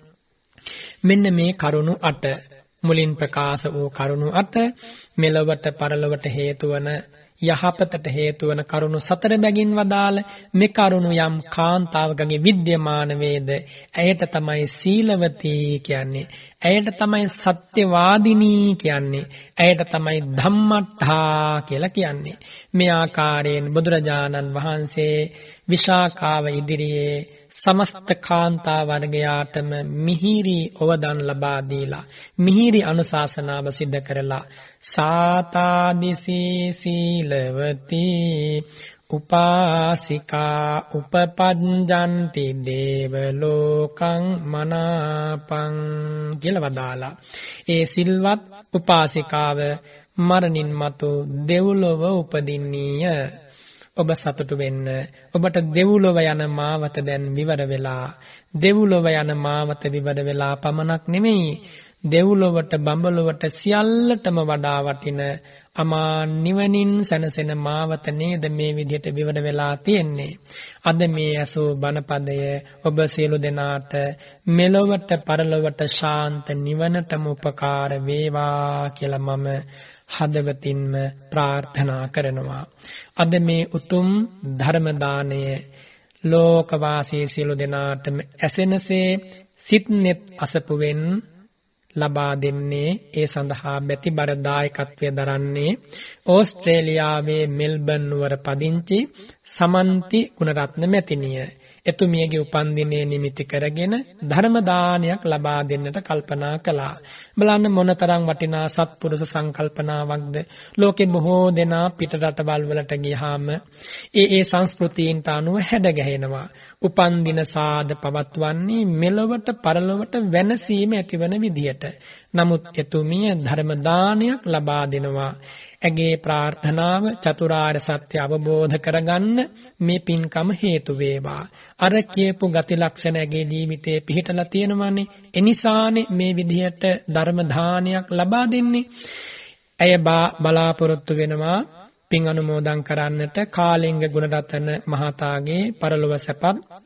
මෙන්න මේ කරුණු 8 මුලින් ප්‍රකාශ වූ කරුණු 8 මෙලොවට පරලොවට හේතු වන යහපතට හේතු වන කරුණු 4 බැගින් වදාළ මේ කරුණු යම් කාන්තාවකගේ විද්‍යමාන වේද ඇයට තමයි සීලවතී කියන්නේ. ඇයට තමයි සත්‍යවාදිනී කියන්නේ. ඇයට තමයි ධම්මට්ඨා කියලා කියන්නේ. මේ ආකාරයෙන් බුදුරජාණන් වහන්සේ විශාකාව ඉදිරියේ समस्त කාන්තා වර්ගයාටම මිහිරි ඔවදන් ලබා දීලා මිහිරි අනුශාසනාව සිද්ධ කරලා සාතාදිසී සීලවති උපාසිකා උපපඤ්ඤන්ති දේව ලෝකං මනාපං කියලා වදාලා. ඒ සිල්වත් උපාසිකාව මරණින් මතු දෙව්ලොව උපදින්නීය. ඔබ සතුටු වෙන්න. ඔබට දෙව්ලොව යන මාවත දැන් විවර වෙලා. දෙව්ලොව යන මාවත විවර වෙලා පමණක් නෙමෙයි, දෙව්ලොවට බඹලොවට සියල්ලටම වඩා වටින අමා නිවනින් සැනසෙන මාවත නේද මේ විදිහට විවර වෙලා තියෙන්නේ. අද මේ අසෝ බණපදය ඔබ සියලු දෙනාට මෙලොවට පරලොවට ශාන්ත නිවනටම උපකාර වේවා කියලා මම හදවතින්ම ප්‍රාර්ථනා කරනවා. අද මේ උතුම් ධර්ම දාණය ලෝකවාසී සියලු දෙනාටම ඇසෙනසේ සිත්නෙත් අසපුවෙන් ලබා දෙන්නේ. ඒ සඳහා බැතිබර දායකත්වය දරන්නේ ඕස්ට්‍රේලියාවේ මෙල්බන් නුවර පදිංචි සමන්ති ගුණරත්න මැතිණිය. එතුමියගේ උපන්දිනයේ නිමිති කරගෙන ධර්ම දානයක් ලබා දෙන්නට කල්පනා කළා. බලන්න මොනතරම් වටිනා සත්පුරුෂ සංකල්පනාවක්ද. ලෝකේ බොහෝ දෙනා පිට රටවල් වලට ගියාම ඒ සංස්කෘතීන්ට අනුව හැඩගැහෙනවා. උපන්දින සාද පවත්වන්නේ මෙලොවට පරලොවට වෙනසීම ඇතිවන විදියට. නමුත් එතුමිය ධර්ම දානයක් ලබා දෙනවා. ඇගේ ප්‍රාර්ථනාව චතුරාර්ය සත්‍ය අවබෝධ කරගන්න මේ පින්කම හේතු වේවා. අර කියපු ගති ලක්ෂණ ඇගේ ජීවිතේ පිහිටලා තියෙනවානේ. එනිසානේ මේ විදිහට ධර්ම දානයක් ලබා දෙන්නේ. ඇය බලාපොරොත්තු වෙනවා පින් අනුමෝදන් කරන්නට කාලිංග ගුණරත්න මහතාගේ පරලොව සැපත්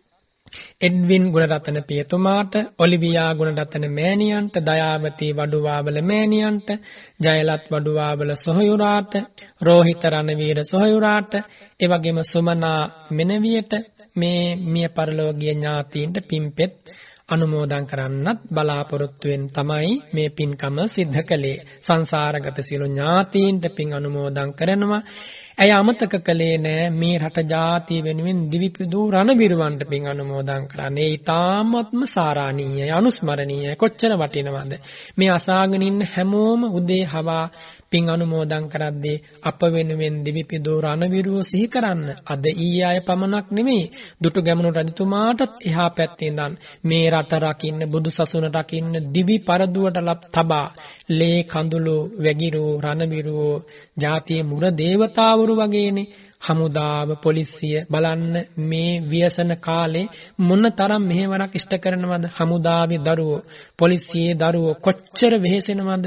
එඩ්වින් ගුණරත්න පියතුමාට, ඔලිවියා ගුණරත්න මෑණියන්ට, දයාවතී වඩුවාවල මෑණියන්ට, ජයලත් වඩුවාවල සොහොයුරාට, රෝහිත රණවීර සොහොයුරාට, ඒ වගේම සුමනා මෙනවියට මේ මිය පරලෝකීය ඥාතීන්ට පින්පෙත් අනුමෝදන් කරන්නත් බලාපොරොත්තුෙන් තමයි මේ පින්කම සිද්ධ කළේ. සංසාරගත සියලු ඥාතීන්ට පින් අනුමෝදන් කරනවා. ඇය අමතක කළේ නෑ මේ රට ජාතිය වෙනුවෙන් දිවිපිදූ රණවිරුවන්ට පින් අනුමෝදන් කරන්නේ. ඊ타ත්ම සාරාණීයයි, අනුස්මරණීයයි. කොච්චර වටිනවද මේ අසාගෙන ඉන්න හැමෝම උදේ හවා පින් අනුමෝදන් කරද්දී අප වෙනුවෙන් දිවිපිදූ රණවිරුව සිහි කරන්න. අද ඊයේ අය පමණක් නෙමෙයි, දුටුගැමුණු රජතුමාටත් එහා පැත්තේ ඉඳන් මේ රට රකින්න, බුදුසසුන රකින්න දිවි පරදුවට තබා ලේ කඳුළු වැගිරු රණවිරුව ජාතියේ මුර දේවතාවරු වගේනේ. හමුදාව, පොලිසිය බලන්න මේ ව්‍යසන කාලේ මොනතරම් මෙහෙවරක් ඉෂ්ට කරනවද? හමුදාවේ දරුවෝ, පොලිසියේ දරුවෝ කොච්චර වෙහෙසෙනවද?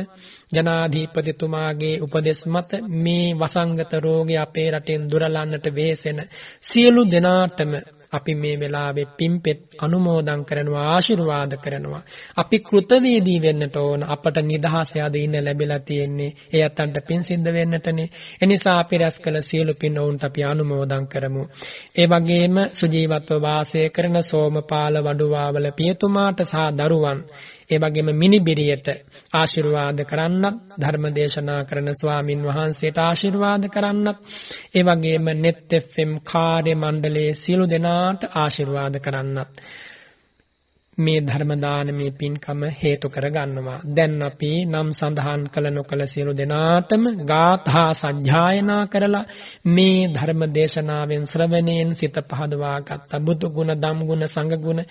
ජනාධිපතිතුමාගේ උපදෙස් මත මේ වසංගත රෝගය අපේ රටෙන් දුරලන්නට වෙහෙසෙන සියලු දෙනාටම අපි මේ වෙලාවේ පින්පෙත් අනුමෝදන් කරනවා, ආශිර්වාද කරනවා. අපි කෘතවේදී වෙන්නට ඕන. අපට නිදහස යද ඉන්න ලැබිලා තියෙන්නේ ඒ අතන්ට පින් සිද්ධ වෙන්නටනේ. එනිසා අපි රැස් කළ සියලු පින් වුන්ට අපි අනුමෝදන් කරමු. ඒ වගේම සුජීවත්ව වාසය කරන සෝමපාල වඩුවාවල පියතුමාට සහ දරුවන්, ඒ වගේම මිනිබිරියට ආශිර්වාද කරන්නත්, ධර්ම දේශනා කරන ස්වාමින් වහන්සේට ආශිර්වාද කරන්නත්, ඒ වගේම net fm කාර්ය මණ්ඩලයේ සියලු දෙනාට ආශිර්වාද කරන්නත් මේ ධර්ම දානමේ පින්කම හේතු කර ගන්නවා. දැන් අපි නම් සඳහන් කළ නොකළ සියලු දෙනාටම ගාථා සජ්ජායනා කරලා මේ ධර්ම දේශනාවෙන් ශ්‍රවණයෙන් සිත පහදවා ගත්ත බුදු ගුණ, ධම් ගුණ, සංඝ ගුණ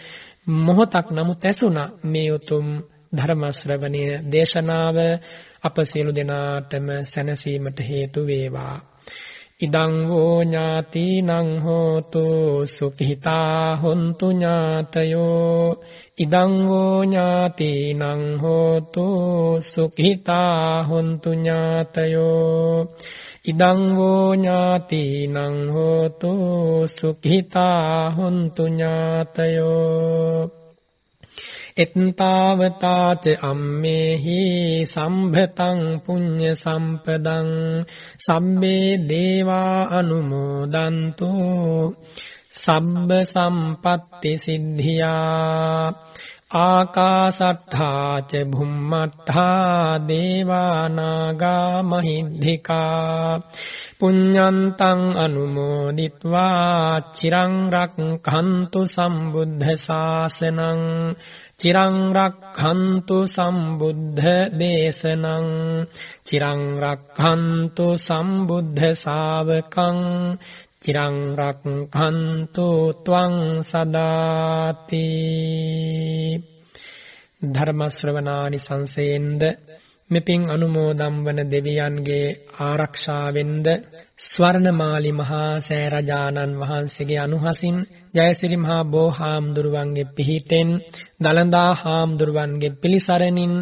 මොහොතක් නමුත් ඇසුණා. මේ උතුම් ධර්ම ශ්‍රවණය දේශනාව අප සියලු දෙනාටම සැනසීමට හේතු වේවා. ඉදං වූ ඥාතිනං හෝතු සුඛිතා හොන්තු ඥාතයෝ. ඉදං වූ ඥාතිනං හෝතු සුඛිතා හොන්තු ඥාතයෝ. ඉදං වූ ඥාතිනං හෝතු සුඛිතා හොන්තු ඥාතයෝ. එත්තාවතාච අම්මේහි සම්භතං පුඤ්ඤ සම්පදං සම්මේ දේවා අනුමෝදන්තු සබ්බ සම්පත්ති සිද්ධියා. ආකාසට්ඨා ච භුම්මට්ඨා දේවා නාග මහිද්దికා පුඤ්ඤන්තං අනුමෝදිත්වා චිරං රක්ඛන්තු සම්බුද්ධ ශාසනං චිරං රක්ඛන්තු සම්බුද්ධ දේශනං චිරං රක්ඛන්තු සම්බුද්ධ ශාවකං චිරං රක්ඛන්තු ත්වං සදාති. ධර්ම ශ්‍රවණානි සංසේන්ද මෙපින් අනුමෝදම් වන දෙවියන්ගේ ආරක්ෂාවෙන්ද ස්වර්ණමාලි මහා සෑ රජාණන් වහන්සේගේ අනුහසින් ජයසිරි මහා බෝ හාමුදුරුවන්ගේ පිහිටෙන් දලඳා හාමුදුරුවන්ගේ පිළිසරණින්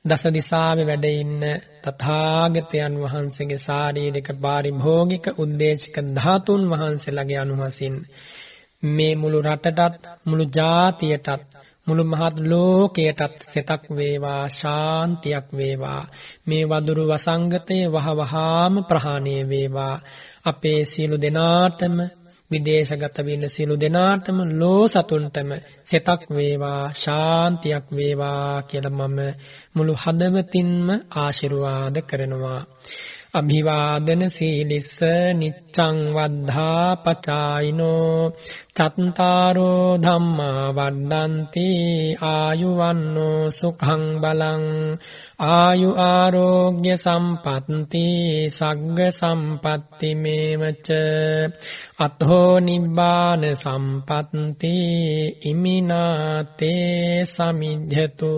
දස දිසාවේ වැඩ ඉන්න තථාගතයන් වහන්සේගේ ශාරීරික පාරිභෝගික උද්දේශක ධාතුන් වහන්සේලාගේ අනුහසින් මේ මුළු රටටත් මුළු ජාතියටත් මුළු මහත් ලෝකයටත් සෙතක් වේවා, ශාන්තියක් වේවා. මේ වදුරු වසංගතේ වහවහාම ප්‍රහාණය වේවා. අපේ සියලු දෙනාටම, විදේශගත වෙන සියලු දෙනාටම, ලෝ සතුන්ටම සෙතක් වේවා, ශාන්තියක් වේවා කියලා මම මුළු හදවතින්ම ආශිර්වාද කරනවා. අභිවාදන සීලිස්ස නිච්ඡං වද්ධා පචායිනෝ චත්තාරෝ ධම්මා වඩ්ඩන්ති ආයුවන්නෝ සුඛං බලං ආයු ආරෝග්‍ය සම්පත්ති සග්ග සම්පත්ති මේවච අතෝ නිබ්බාන සම්පත්ති ඉමිනාතේ සමිජ්ජතු.